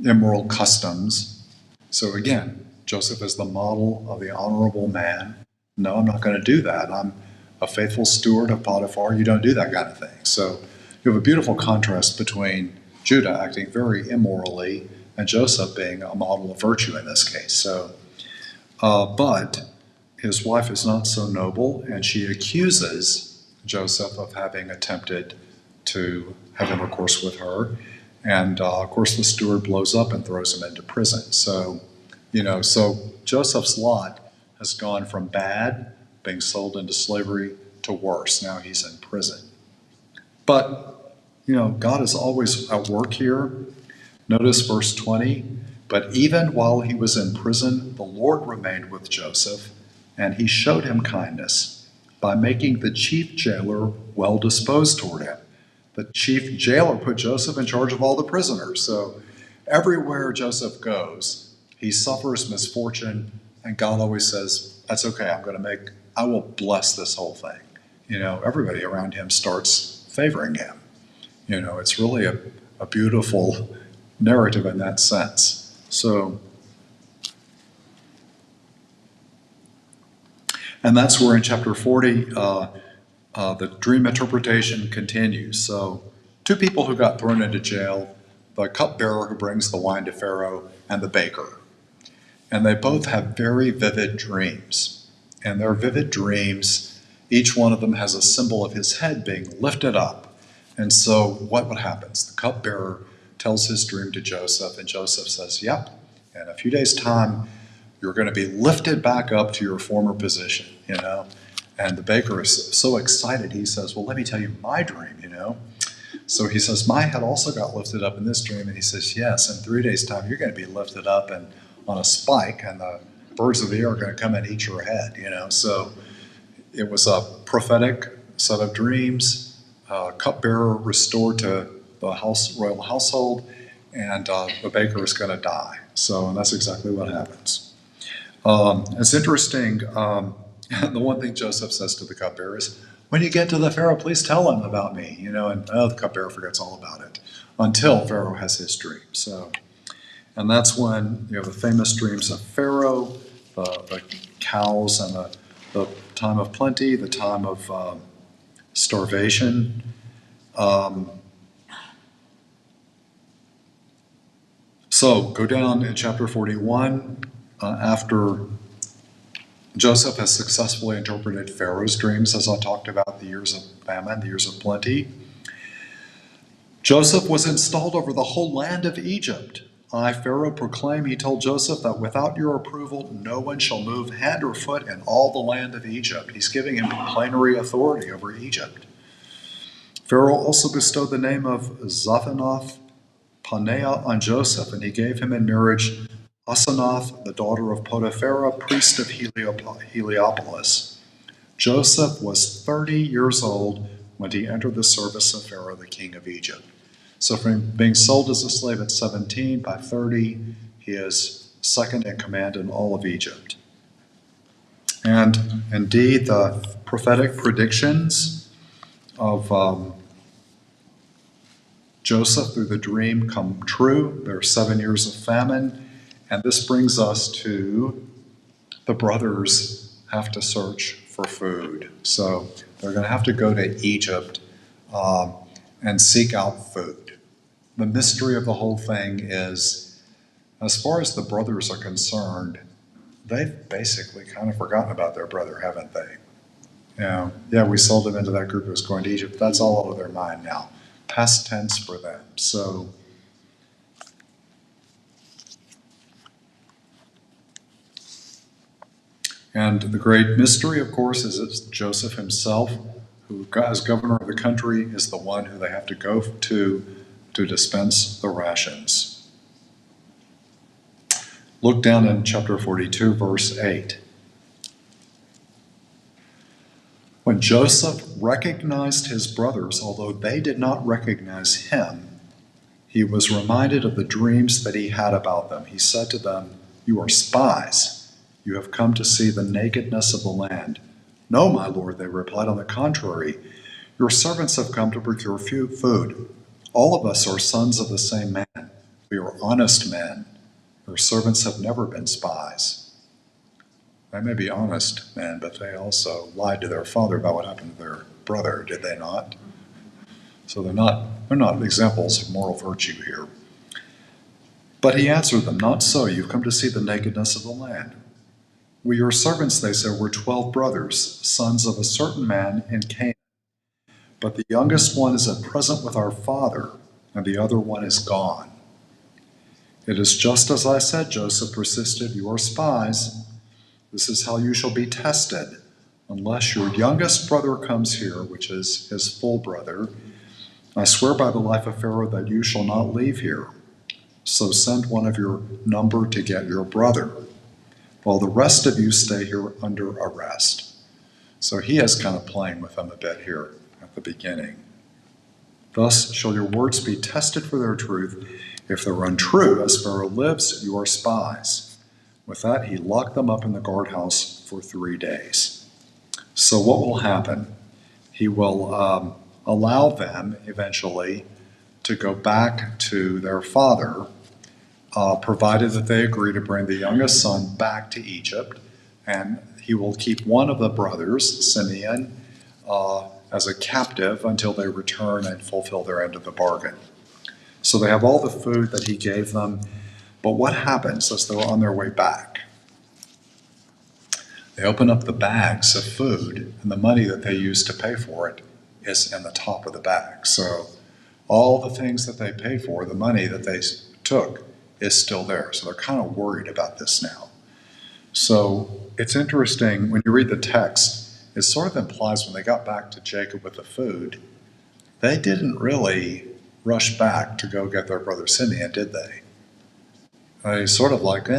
immoral customs. So again, Joseph is the model of the honorable man. No, I'm not going to do that. I'm a faithful steward of Potiphar. You don't do that kind of thing. So you have a beautiful contrast between Judah acting very immorally and Joseph being a model of virtue in this case. So, but his wife is not so noble, and she accuses Joseph of having attempted to have intercourse with her. And of course, the steward blows up and throws him into prison. So, so Joseph's lot has gone from bad, being sold into slavery, to worse. Now he's in prison. But God is always at work here. Notice verse 20. But even while he was in prison, the Lord remained with Joseph, and he showed him kindness by making the chief jailer well disposed toward him. The chief jailer put Joseph in charge of all the prisoners. So everywhere Joseph goes, he suffers misfortune, and God always says, that's okay, I will bless this whole thing. everybody around him starts favoring him. It's really a beautiful narrative in that sense. So, and that's where in chapter 40, the dream interpretation continues. So, two people who got thrown into jail, the cupbearer who brings the wine to Pharaoh, and the baker. And they both have very vivid dreams. And their vivid dreams, each one of them has a symbol of his head being lifted up. And so what happens? The cupbearer tells his dream to Joseph, and Joseph says, yep, in a few days' time, you're going to be lifted back up to your former position, And the baker is so excited, he says, well, let me tell you my dream, So he says, my head also got lifted up in this dream. And he says, yes, in 3 days' time, you're going to be lifted up and on a spike, and the birds of the air are going to come and eat your head, So it was a prophetic set of dreams, cupbearer restored to the royal household, and the baker is going to die. And that's exactly what happens. It's interesting. The one thing Joseph says to the cupbearer is, when you get to the Pharaoh, please tell him about me, and the cupbearer forgets all about it until Pharaoh has his dream. And that's when, the famous dreams of Pharaoh, the cows, and the time of plenty, the time of starvation. So go down in chapter 41, after Joseph has successfully interpreted Pharaoh's dreams, as I talked about, the years of famine, the years of plenty. Joseph was installed over the whole land of Egypt. I, Pharaoh, proclaim, he told Joseph, that without your approval, no one shall move hand or foot in all the land of Egypt. He's giving him plenary authority over Egypt. Pharaoh also bestowed the name of Zaphanath Paneah on Joseph, and he gave him in marriage Asenath, the daughter of Potipharah, priest of Heliopolis. Joseph was 30 years old when he entered the service of Pharaoh, the king of Egypt. So from being sold as a slave at 17, by 30, he is second in command in all of Egypt. And indeed, the prophetic predictions of Joseph through the dream come true. There are 7 years of famine. And this brings us to the brothers have to search for food. So they're going to have to go to Egypt and seek out food. The mystery of the whole thing is, as far as the brothers are concerned, they've basically kind of forgotten about their brother, haven't they? Yeah, we sold him into that group who was going to Egypt. That's all over their mind now. Past tense for them. So, and the great mystery, of course, is it's Joseph himself, who, as governor of the country, is the one who they have to go to dispense the rations. Look down in chapter 42, verse 8. When Joseph recognized his brothers, although they did not recognize him, he was reminded of the dreams that he had about them. He said to them, "You are spies. You have come to see the nakedness of the land." "No, my lord," they replied. "On the contrary, your servants have come to procure food. All of us are sons of the same man. We are honest men. Your servants have never been spies." They may be honest men, but they also lied to their father about what happened to their brother, did they not? So they're not examples of moral virtue here. But he answered them, "Not so. You've come to see the nakedness of the land. We, your servants," they said, "were 12 brothers, sons of a certain man in Canaan. But the youngest one is at present with our father, and the other one is gone." "It is just as I said," Joseph persisted. "You are spies. This is how you shall be tested. Unless your youngest brother comes here," which is his full brother, "I swear by the life of Pharaoh that you shall not leave here. So send one of your number to get your brother, while the rest of you stay here under arrest." So he is kind of playing with them a bit here at the beginning. "Thus shall your words be tested for their truth. If they're untrue, as Pharaoh lives, you are spies." With that, he locked them up in the guardhouse for 3 days. So what will happen? he will allow them eventually to go back to their father, provided that they agree to bring the youngest son back to Egypt, and he will keep one of the brothers, Simeon, as a captive until they return and fulfill their end of the bargain. So they have all the food that he gave them, but what happens as they're on their way back? They open up the bags of food, and the money that they used to pay for it is in the top of the bag. So all the things that they paid for, the money that they took, is still there. So they're kind of worried about this now. So it's interesting, when you read the text, it sort of implies when they got back to Jacob with the food, they didn't really rush back to go get their brother Simeon, did they? They sort of like,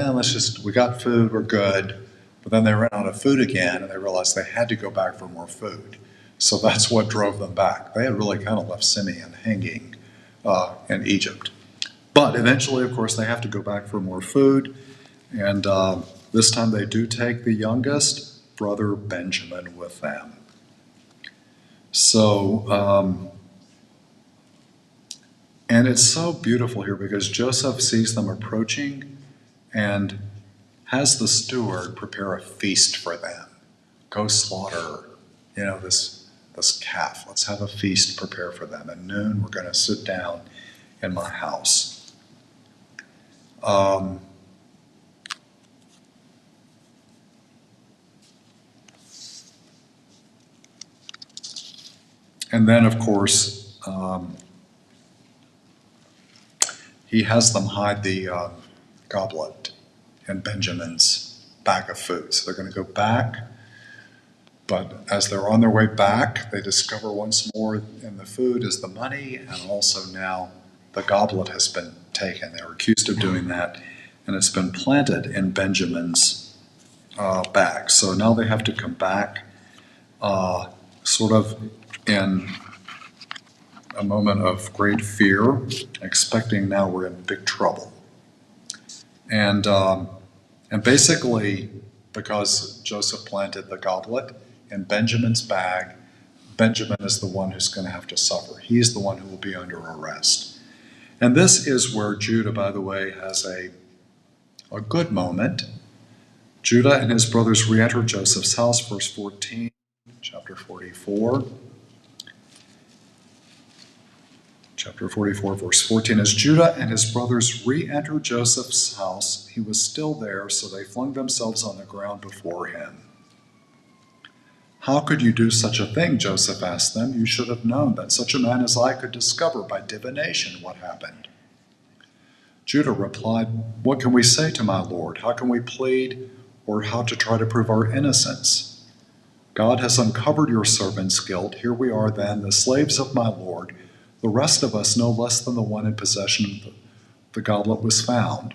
we got food, we're good. But then they ran out of food again, and they realized they had to go back for more food. So that's what drove them back. They had really kind of left Simeon hanging in Egypt. But eventually, of course, they have to go back for more food. And this time they do take the youngest brother Benjamin with them. So, and it's so beautiful here because Joseph sees them approaching and has the steward prepare a feast for them. Go slaughter, this calf. Let's have a feast prepared for them. At noon, we're going to sit down in my house. And then, of course, he has them hide the goblet in Benjamin's bag of food. So they're going to go back, but as they're on their way back, they discover once more in the food is the money, and also now the goblet has been taken. They were accused of doing that, and it's been planted in Benjamin's bag. So now they have to come back sort of in a moment of great fear, expecting now we're in big trouble. And basically, because Joseph planted the goblet in Benjamin's bag, Benjamin is the one who's going to have to suffer. He's the one who will be under arrest. And this is where Judah, by the way, has a good moment. Judah and his brothers re-enter Joseph's house, verse 14, chapter 44. Chapter 44, verse 14. As Judah and his brothers re-entered Joseph's house, he was still there, so they flung themselves on the ground before him. How could you do such a thing? Joseph asked them. You should have known that such a man as I could discover by divination what happened. Judah replied, What can we say to my Lord? How can we plead, or how to try to prove our innocence? God has uncovered your servant's guilt. Here we are then, the slaves of my Lord. The rest of us no less than the one in possession of the goblet was found.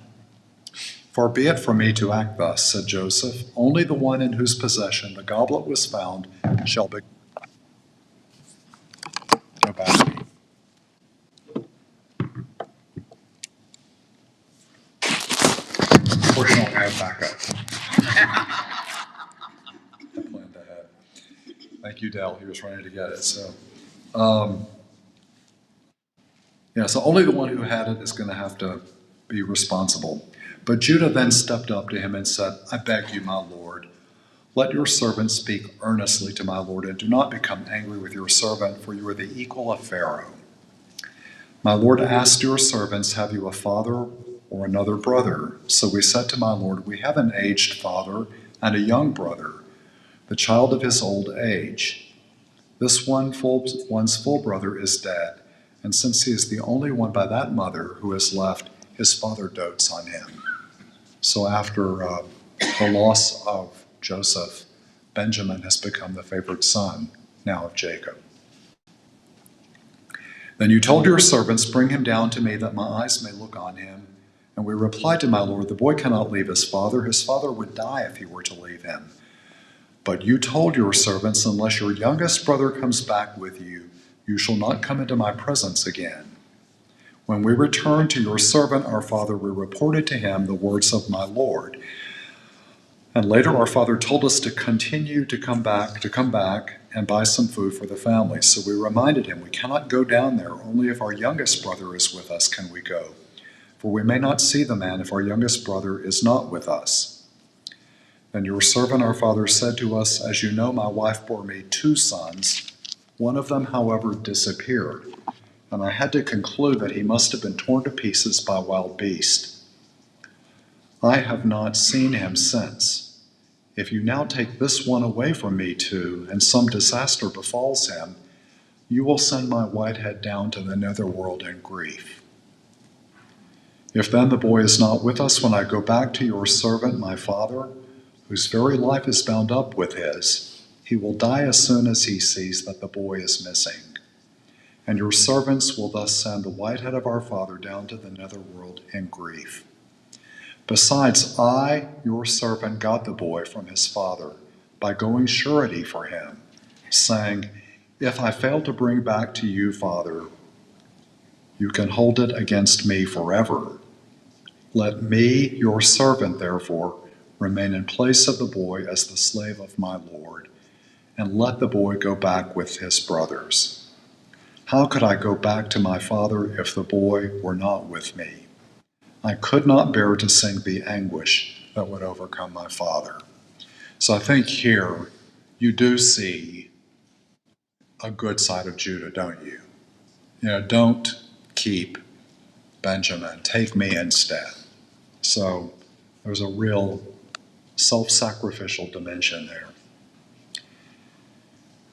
Far be it from me to act thus, said Joseph. Only the one in whose possession the goblet was found shall be. Go back. Fortunately, I have backup. I planned ahead. Thank you, Dell. He was running to get it. So only the one who had it is going to have to be responsible. But Judah then stepped up to him and said, I beg you, my Lord, let your servant speak earnestly to my Lord, and do not become angry with your servant, for you are the equal of Pharaoh. My Lord asked your servants, have you a father or another brother? So we said to my Lord, we have an aged father and a young brother, the child of his old age. This one's full brother is dead, and since he is the only one by that mother who is left, his father dotes on him. So after the loss of Joseph, Benjamin has become the favored son now of Jacob. Then you told your servants, bring him down to me that my eyes may look on him. And we replied to my Lord, the boy cannot leave his father. His father would die if he were to leave him. But you told your servants, unless your youngest brother comes back with you, you shall not come into my presence again. When we returned to your servant, our father, we reported to him the words of my Lord. And later our father told us to continue to come back and buy some food for the family. So we reminded him, we cannot go down there. Only if our youngest brother is with us can we go. For we may not see the man if our youngest brother is not with us. Then your servant our father said to us, as you know, my wife bore me 2 sons. One of them, however, disappeared. And I had to conclude that he must have been torn to pieces by a wild beast. I have not seen him since. If you now take this one away from me too, and some disaster befalls him, you will send my white head down to the netherworld in grief. If then the boy is not with us when I go back to your servant, my father, whose very life is bound up with his, he will die as soon as he sees that the boy is missing. And your servants will thus send the white head of our father down to the netherworld in grief. Besides, I, your servant, got the boy from his father by going surety for him, saying, if I fail to bring back to you, Father, you can hold it against me forever. Let me, your servant, therefore, remain in place of the boy as the slave of my Lord, and let the boy go back with his brothers. How could I go back to my father if the boy were not with me? I could not bear to sink the anguish that would overcome my father. So I think here you do see a good side of Judah, don't you? Don't keep Benjamin, take me instead. So there's a real self-sacrificial dimension there.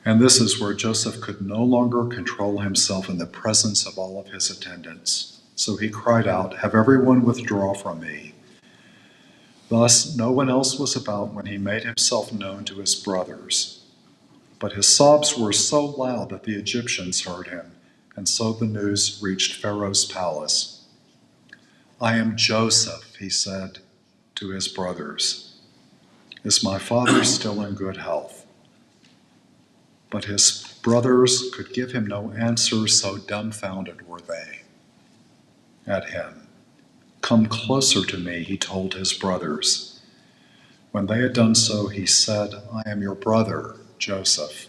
And this is where Joseph could no longer control himself in the presence of all of his attendants. So he cried out, have everyone withdraw from me. Thus no one else was about when he made himself known to his brothers. But his sobs were so loud that the Egyptians heard him, and so the news reached Pharaoh's palace. I am Joseph, he said to his brothers. Is my father still in good health? But his brothers could give him no answer, so dumbfounded were they at him. Come closer to me, he told his brothers. When they had done so, he said, I am your brother, Joseph,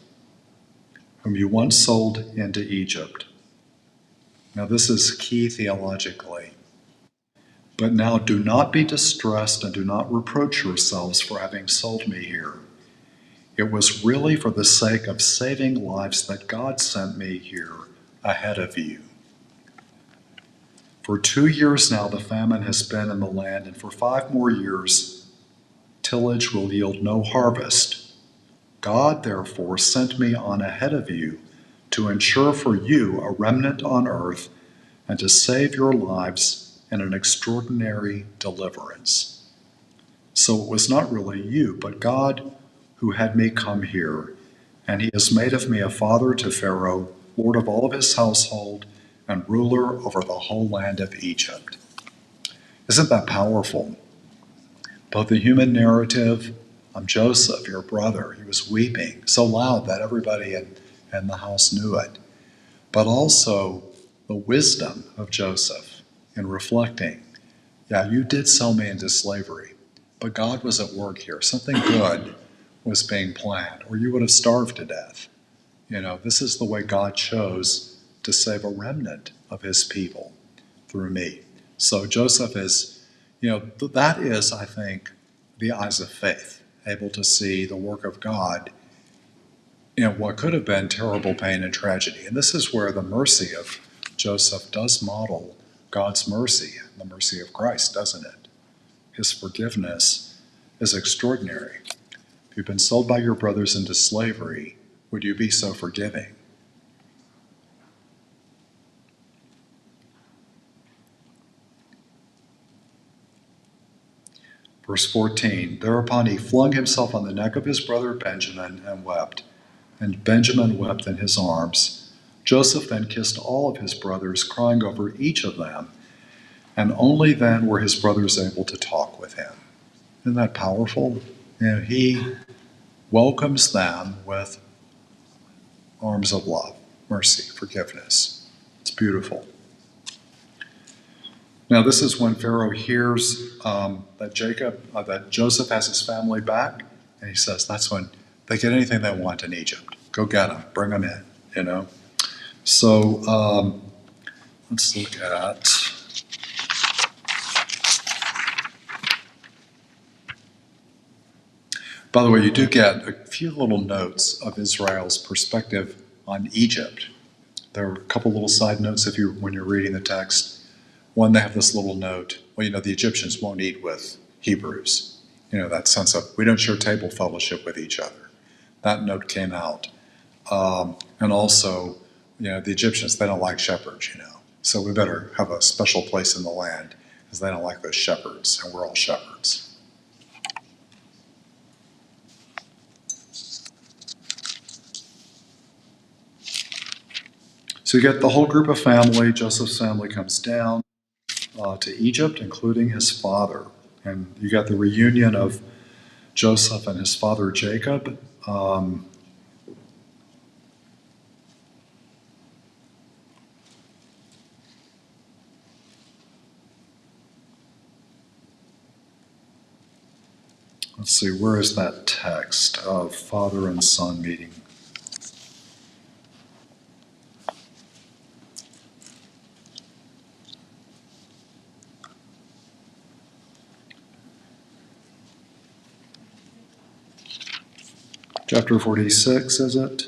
whom you once sold into Egypt. Now this is key theologically. But now do not be distressed and do not reproach yourselves for having sold me here. It was really for the sake of saving lives that God sent me here ahead of you. For 2 years now the famine has been in the land, and for 5 more years tillage will yield no harvest. God therefore sent me on ahead of you to ensure for you a remnant on earth and to save your lives in an extraordinary deliverance. So it was not really you, but God who had me come here, and he has made of me a father to Pharaoh, lord of all of his household, and ruler over the whole land of Egypt. Isn't that powerful? Both the human narrative, I'm Joseph, your brother, he was weeping so loud that everybody in the house knew it, but also the wisdom of Joseph in reflecting, yeah, you did sell me into slavery, but God was at work here. Something good was being planned, or you would have starved to death. This is the way God chose to save a remnant of his people through me. So Joseph is, that is, I think, the eyes of faith, able to see the work of God in what could have been terrible pain and tragedy. And this is where the mercy of Joseph does model God's mercy, the mercy of Christ, doesn't it? His forgiveness is extraordinary. If you've been sold by your brothers into slavery, would you be so forgiving? Verse 14, thereupon he flung himself on the neck of his brother Benjamin and wept. And Benjamin wept in his arms. Joseph then kissed all of his brothers, crying over each of them, and only then were his brothers able to talk with him. Isn't that powerful? He welcomes them with arms of love, mercy, forgiveness. It's beautiful. Now, this is when Pharaoh hears that Joseph has his family back, and he says that's when they get anything they want in Egypt. Go get them, bring them in, you know. So let's look at. By the way, you do get a few little notes of Israel's perspective on Egypt. There are a couple little side notes when you're reading the text. One, they have this little note, well, the Egyptians won't eat with Hebrews. That sense of, we don't share table fellowship with each other. That note came out. And also, the Egyptians, they don't like shepherds, So we better have a special place in the land because they don't like those shepherds, and we're all shepherds. So you get the whole group of family. Joseph's family comes down to Egypt, including his father. And you got the reunion of Joseph and his father Jacob. Let's see, where is that text of father and son meeting? Chapter 46, is it?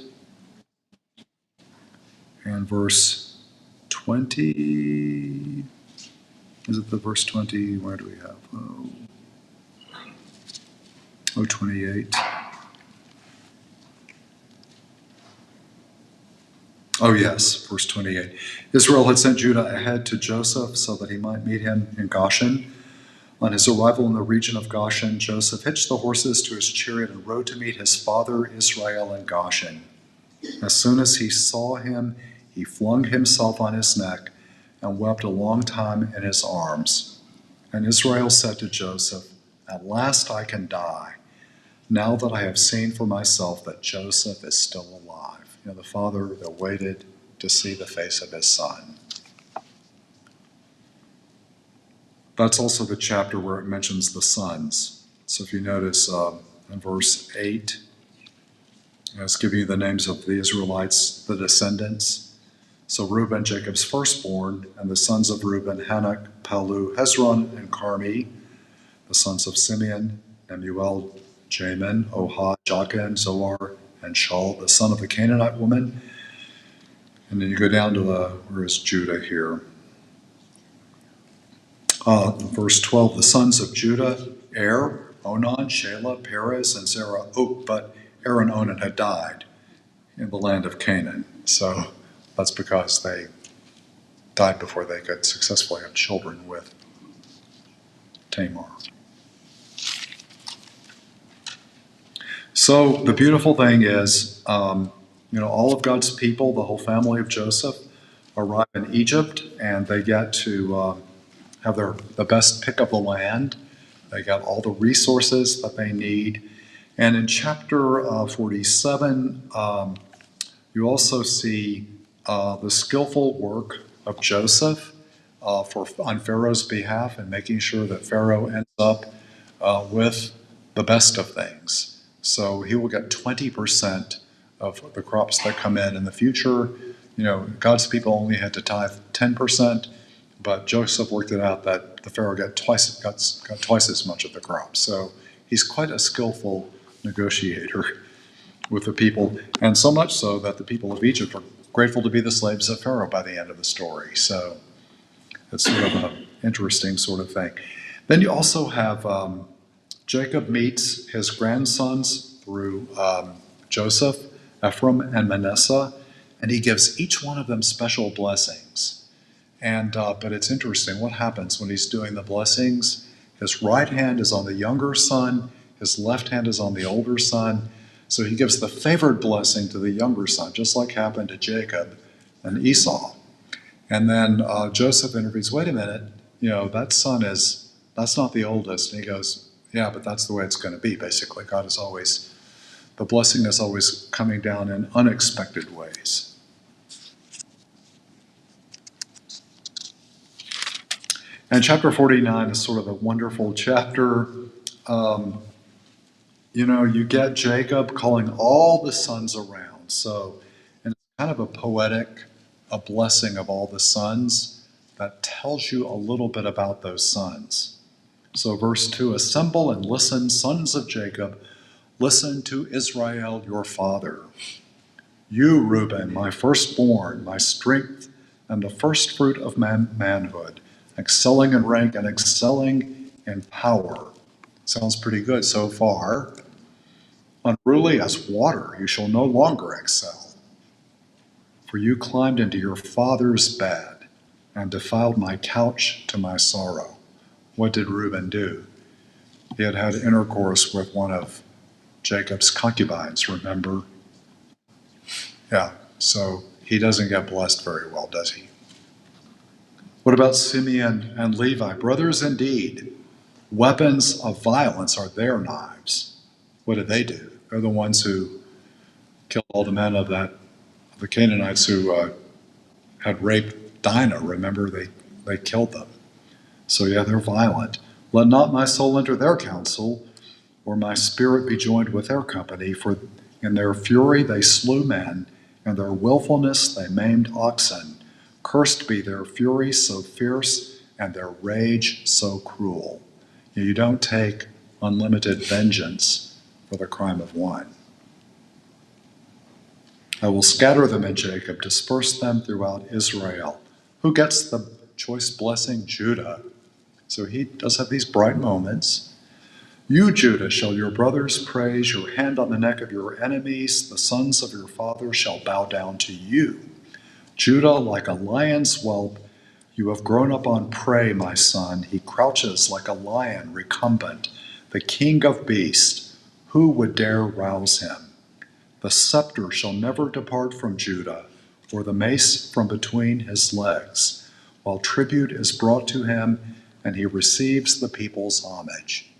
And verse 20. Is it the verse 20? Where do we have? 28. Oh, yes, verse 28. Israel had sent Judah ahead to Joseph so that he might meet him in Goshen. On his arrival in the region of Goshen, Joseph hitched the horses to his chariot and rode to meet his father Israel in Goshen. As soon as he saw him, he flung himself on his neck and wept a long time in his arms. And Israel said to Joseph, "At last I can die, now that I have seen for myself that Joseph is still alive." The father that waited to see the face of his son. That's also the chapter where it mentions the sons. So if you notice in verse 8, it's giving you the names of the Israelites, the descendants. So Reuben, Jacob's firstborn, and the sons of Reuben, Hanok, Palu, Hezron, and Carmi. The sons of Simeon, Nemuel, Jamin, Ohad, Jachin, Zoar, and Shaul, the son of the Canaanite woman. And then you go down to where is Judah here? Verse 12, the sons of Judah, Er, Onan, Shelah, Perez, and Zerah. Oh, but Er and Onan had died in the land of Canaan. So that's because they died before they could successfully have children with Tamar. So the beautiful thing is, all of God's people, the whole family of Joseph, arrive in Egypt, and they get to have the best pick of the land. They got all the resources that they need. And in chapter 47, you also see the skillful work of Joseph on Pharaoh's behalf and making sure that Pharaoh ends up with the best of things. So he will get 20% of the crops that come in the future. God's people only had to tithe 10%, but Joseph worked it out that the Pharaoh got twice as much of the crops. So he's quite a skillful negotiator with the people, and so much so that the people of Egypt are grateful to be the slaves of Pharaoh by the end of the story. So it's sort of an interesting sort of thing. Then you also have Jacob meets his grandsons through Joseph, Ephraim, and Manasseh, and he gives each one of them special blessings. And but it's interesting what happens when he's doing the blessings. His right hand is on the younger son, his left hand is on the older son. So he gives the favored blessing to the younger son, just like happened to Jacob and Esau. And then Joseph intervenes, wait a minute, that's not the oldest. And he goes, yeah, but that's the way it's going to be, basically. The blessing is always coming down in unexpected ways. And chapter 49 is sort of a wonderful chapter. You get Jacob calling all the sons around. So, and it's kind of a poetic, a blessing of all the sons that tells you a little bit about those sons. So, verse 2, assemble and listen, sons of Jacob, listen to Israel your father. You, Reuben, my firstborn, my strength, and the firstfruit of manhood, excelling in rank and excelling in power. Sounds pretty good so far. Unruly as water, you shall no longer excel. For you climbed into your father's bed and defiled my couch to my sorrow. What did Reuben do? He had had intercourse with one of Jacob's concubines, remember? Yeah, so he doesn't get blessed very well, does he? What about Simeon and Levi? Brothers indeed. Weapons of violence are their knives. What did they do? They're the ones who killed all the men of the Canaanites who had raped Dinah. Remember, they killed them. So yeah, they're violent. Let not my soul enter their counsel, or my spirit be joined with their company. For in their fury they slew men, in their willfulness they maimed oxen. Cursed be their fury so fierce, and their rage so cruel. You don't take unlimited vengeance for the crime of one. I will scatter them in Jacob, disperse them throughout Israel. Who gets the choice blessing? Judah. So he does have these bright moments. You, Judah, shall your brothers praise, your hand on the neck of your enemies. The sons of your father shall bow down to you. Judah, like a lion's whelp, you have grown up on prey, my son. He crouches like a lion recumbent, the king of beasts. Who would dare rouse him? The scepter shall never depart from Judah, or the mace from between his legs, while tribute is brought to him, and he receives the people's homage.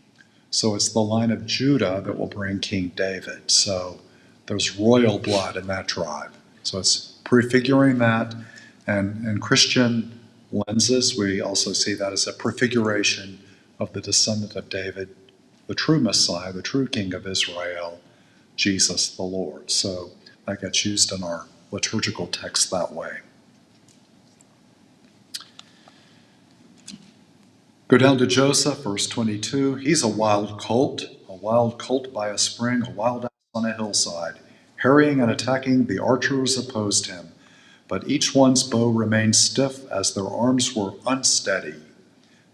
So it's the line of Judah that will bring King David. So there's royal blood in that tribe. So it's prefiguring that. And in Christian lenses, we also see that as a prefiguration of the descendant of David, the true Messiah, the true King of Israel, Jesus the Lord. So that gets used in our liturgical text that way. Go down to Joseph, verse 22. He's a wild colt by a spring, a wild ass on a hillside. Harrying and attacking, the archers opposed him. But each one's bow remained stiff as their arms were unsteady.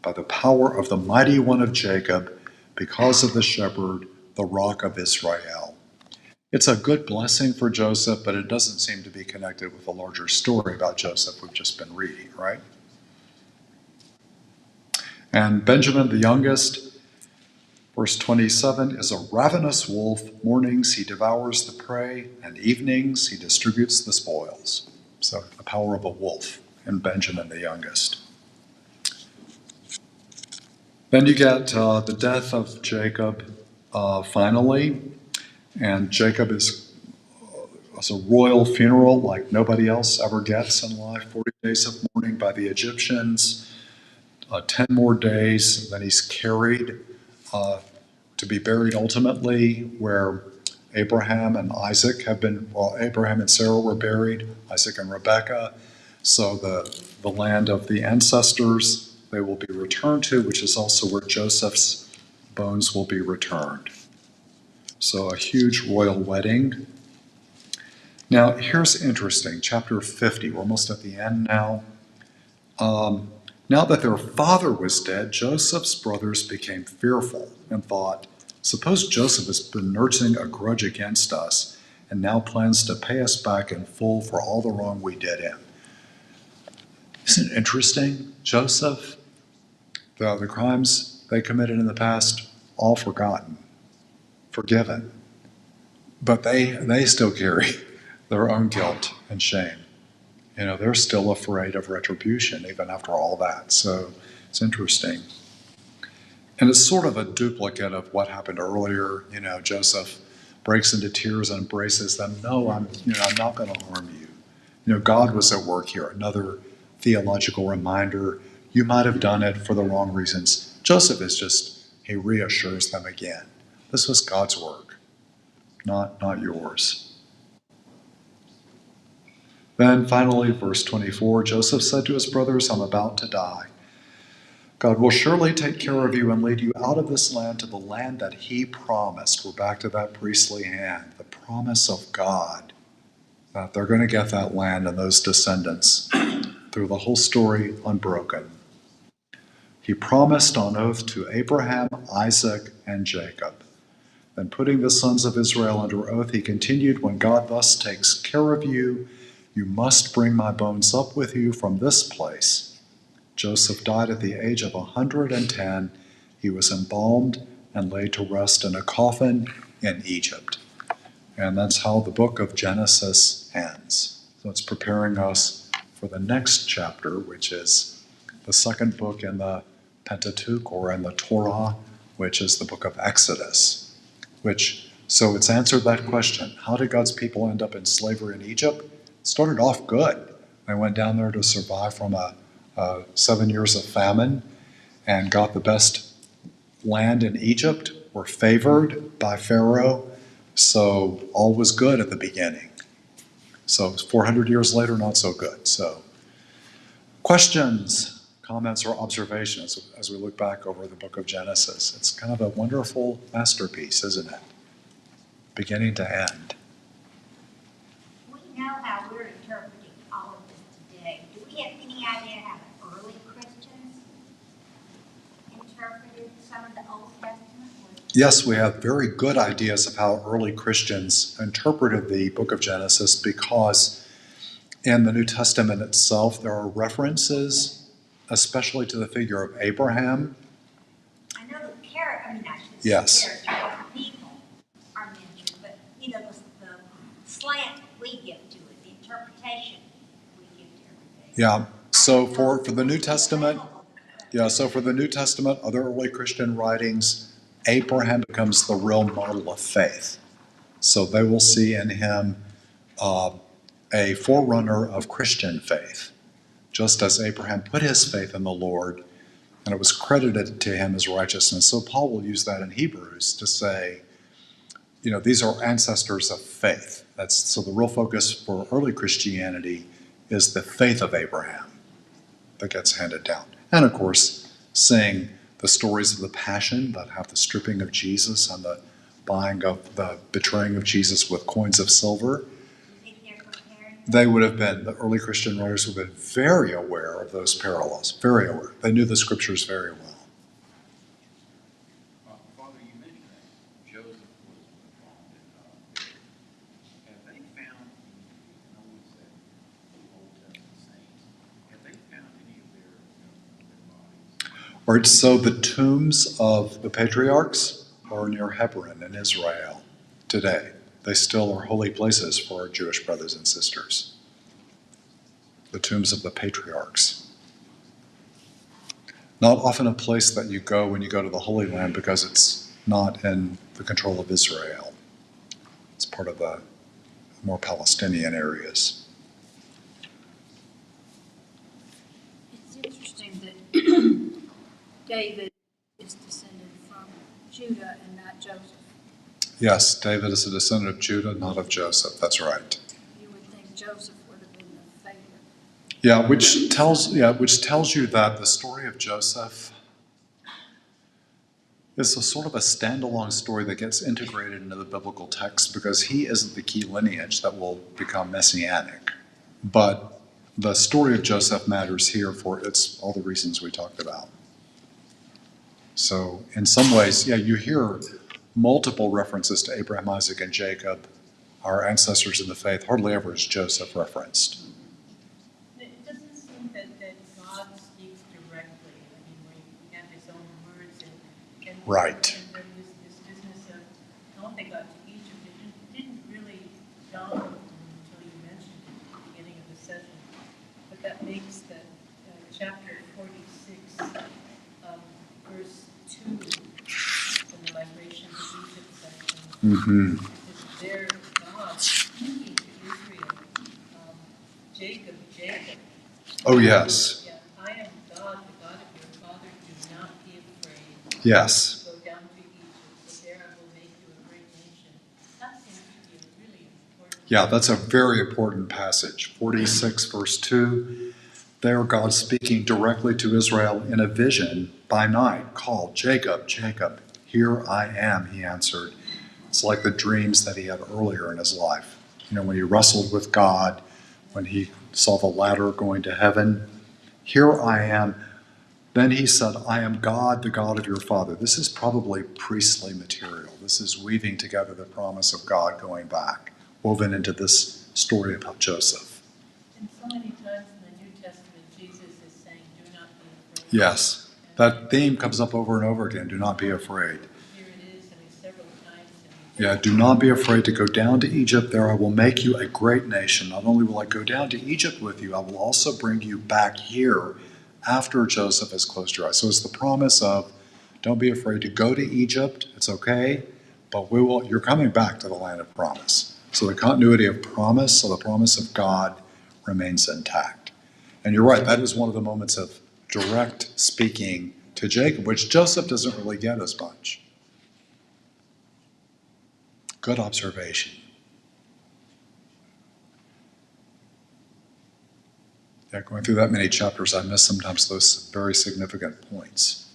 By the power of the mighty one of Jacob, because of the shepherd, the rock of Israel. It's a good blessing for Joseph, but it doesn't seem to be connected with a larger story about Joseph we've just been reading, right? And Benjamin, the youngest, verse 27, is a ravenous wolf. Mornings he devours the prey, and evenings he distributes the spoils. So the power of a wolf in Benjamin, the youngest. Then you get the death of Jacob finally, and Jacob is a royal funeral like nobody else ever gets in life. 40 days of mourning by the Egyptians, 10 more days, then he's carried to be buried ultimately where Abraham and Isaac have been, well, Abraham and Sarah were buried, Isaac and Rebekah. So the land of the ancestors they will be returned to, which is also where Joseph's bones will be returned. So a huge royal wedding. Now, here's interesting, chapter 50, we're almost at the end now. Now that their father was dead, Joseph's brothers became fearful and thought, suppose Joseph has been nursing a grudge against us and now plans to pay us back in full for all the wrong we did him. Isn't it interesting? Joseph, the crimes they committed in the past, all forgotten, forgiven. But they still carry their own guilt and shame. You know, they're still afraid of retribution even after all that. So it's interesting. And it's sort of a duplicate of what happened earlier. You know, Joseph breaks into tears and embraces them. No, I'm not going to harm you. You know, God was at work here. Another theological reminder. you might have done it for the wrong reasons. Joseph is just, he reassures them again. This was God's work, not yours. Then finally, verse 24, Joseph said to his brothers, I'm about to die. God will surely take care of you and lead you out of this land to the land that he promised. We're back to that priestly hand, the promise of God, that they're going to get that land and those descendants through the whole story unbroken. He promised on oath to Abraham, Isaac, and Jacob. Then putting the sons of Israel under oath, he continued, when God thus takes care of you, you must bring my bones up with you from this place. Joseph died at the age of 110. He was embalmed and laid to rest in a coffin in Egypt. And that's how the book of Genesis ends. So it's preparing us for the next chapter, which is the second book in the Pentateuch, or in the Torah, which is the book of Exodus. So it's answered that question. How did God's people end up in slavery in Egypt? It started off good. They went down there to survive from 7 years of famine and got the best land in Egypt, were favored by Pharaoh, so all was good at the beginning. So 400 years later, not so good. So questions, comments, or observations as we look back over the book of Genesis. It's kind of a wonderful masterpiece, isn't it? Beginning to end. We know how we're interpreting all of this today. Do we have any idea how the early Christians interpreted some of the Old Testament? Yes, we have very good ideas of how early Christians interpreted the book of Genesis, because in the New Testament itself there are references, especially to the figure of Abraham. I know the I should Yes. say character of people are mentioned, but the slant we give to it, the interpretation we give to everything. Yeah. So for the New Testament, other early Christian writings, Abraham becomes the real model of faith. So they will see in him a forerunner of Christian faith, just as Abraham put his faith in the Lord, and it was credited to him as righteousness. So Paul will use that in Hebrews to say, these are ancestors of faith. So the real focus for early Christianity is the faith of Abraham that gets handed down. And of course, seeing the stories of the Passion that have the stripping of Jesus and the betraying of Jesus with coins of silver. They would have been, the early Christian writers would have been very aware of those parallels, very aware. They knew the scriptures very well. Father, you mentioned that Joseph was involved in have they found, no one said Old Testament saints, have they found any of their bodies? All right, so the tombs of the patriarchs are near Hebron in Israel today. They still are holy places for our Jewish brothers and sisters. The tombs of the patriarchs. Not often a place that you go when you go to the Holy Land, because it's not in the control of Israel. It's part of the more Palestinian areas. It's interesting that David is descended from Judah and not Joseph. Yes, David is a descendant of Judah, not of Joseph. That's right. You would think Joseph would have been the favorite. Yeah, which tells you that the story of Joseph is a sort of a standalone story that gets integrated into the biblical text, because he isn't the key lineage that will become messianic. But the story of Joseph matters here for all the reasons we talked about. So in some ways, you hear multiple references to Abraham, Isaac, and Jacob, our ancestors in the faith. Hardly ever is Joseph referenced. It doesn't seem that God speaks directly. I mean, we have his own words and Right. And then this business of how they got to Egypt, it didn't really dawn on me until you mentioned it at the beginning of the session. But that makes the chapter 46, verse 2, in the migration to Egypt section. Mm-hmm. It's there God speaking to Israel. Jacob. Oh, yes. Yeah, I am God, the God Yes. Go down to Egypt, for there I will make you a great nation. That seems to be a really important. Yeah, that's a very important passage. 46, verse 2. There, God speaking directly to Israel in a vision by night, called, Jacob, Jacob, here I am, he answered. It's like the dreams that he had earlier in his life. You know, when he wrestled with God, when he saw the ladder going to heaven, here I am. Then he said, I am God, the God of your father. This is probably priestly material. This is weaving together the promise of God going back, woven into this story about Joseph. And so many times in the New Testament, Jesus is saying, do not be afraid. Yes, that theme comes up over and over again. Do not be afraid. Here it is, several times. Yeah, do not be afraid to go down to Egypt. There I will make you a great nation. Not only will I go down to Egypt with you, I will also bring you back here after Joseph has closed your eyes. So it's the promise of, don't be afraid to go to Egypt. It's okay, but you're coming back to the land of promise. So the continuity of promise, so the promise of God remains intact. And you're right, that is one of the moments of direct speaking to Jacob, which Joseph doesn't really get as much. Good observation. Yeah, going through that many chapters, I miss sometimes those very significant points.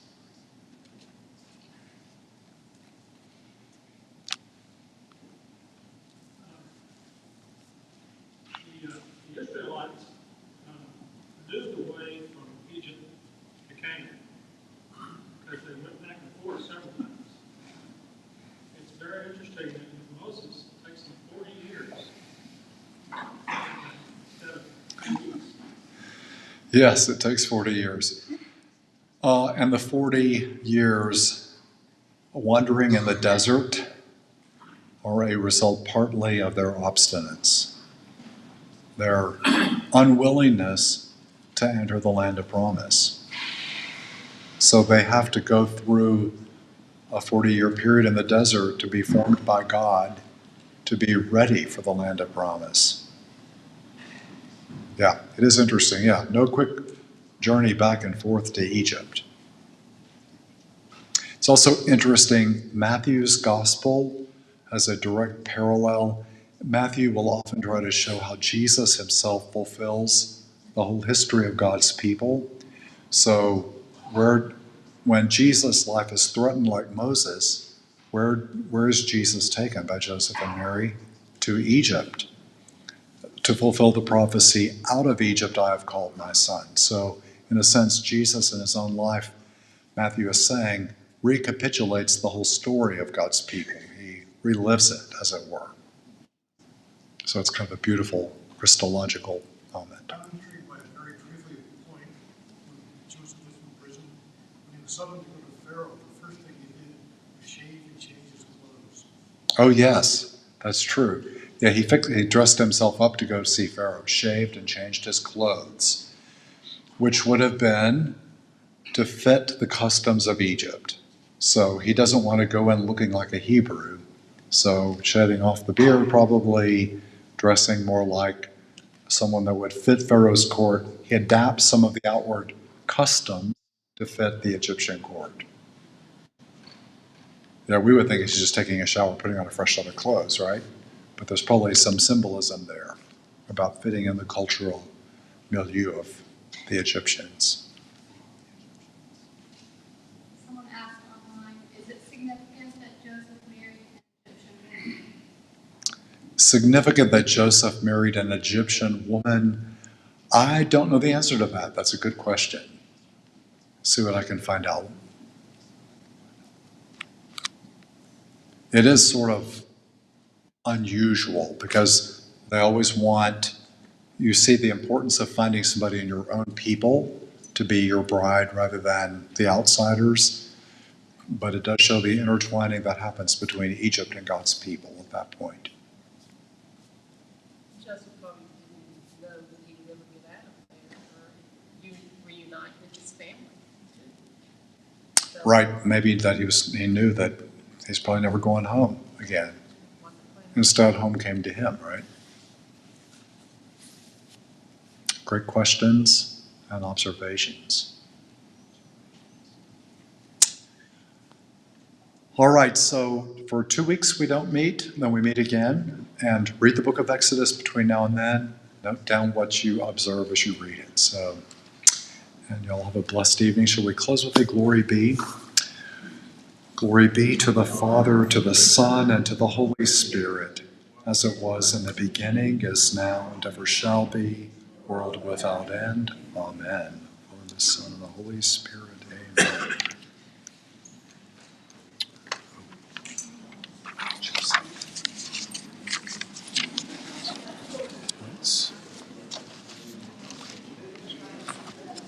The Israelites moved away from Egypt to Canaan because they went back and forth several times. It's very interesting that with Moses, it takes them 40 years instead of 2 weeks. Yes, it takes 40 years. And the 40 years wandering in the desert are a result partly of their obstinance, their unwillingness to enter the land of promise. So they have to go through a 40-year period in the desert to be formed by God to be ready for the land of promise. Yeah, it is interesting. Yeah, no quick journey back and forth to Egypt. It's also interesting, Matthew's gospel has a direct parallel. Matthew will often try to show how Jesus himself fulfills the whole history of God's people. So when Jesus' life is threatened like Moses, where is Jesus taken by Joseph and Mary? To Egypt, to fulfill the prophecy, out of Egypt I have called my son. So in a sense, Jesus in his own life, Matthew is saying, recapitulates the whole story of God's people. He relives it, as it were. So it's kind of a beautiful Christological moment. I'm intrigued by a very briefly point when Joseph was in prison. When he was summoned to go to Pharaoh, the first thing he did was shave and change his clothes. Oh, yes, that's true. Yeah, he dressed himself up to go see Pharaoh, shaved and changed his clothes, which would have been to fit the customs of Egypt. So he doesn't want to go in looking like a Hebrew. So shedding off the beard, probably dressing more like someone that would fit Pharaoh's court. He adapts some of the outward customs to fit the Egyptian court. Yeah, we would think he's just taking a shower, putting on a fresh set of clothes, right? But there's probably some symbolism there about fitting in the cultural milieu of the Egyptians. Someone asked online, is it significant that Joseph married an Egyptian woman? Significant that Joseph married an Egyptian woman? I don't know the answer to that. That's a good question. See what I can find out. It is sort of unusual because they always you see the importance of finding somebody in your own people to be your bride rather than the outsiders. But it does show the intertwining that happens between Egypt and God's people at that point. Joseph probably didn't know that he would ever get out of there or reunite with his family. So, Right, maybe that he knew that he's probably never going home again. Instead, home came to him, right? Great questions and observations. All right, so for 2 weeks we don't meet, then we meet again, and read the book of Exodus between now and then. Note down what you observe as you read it. So, and y'all have a blessed evening. Shall we close with a glory be? Glory be to the Father, to the Son, and to the Holy Spirit, as it was in the beginning, is now, and ever shall be, world without end. Amen. For the Son and the Holy Spirit. Amen.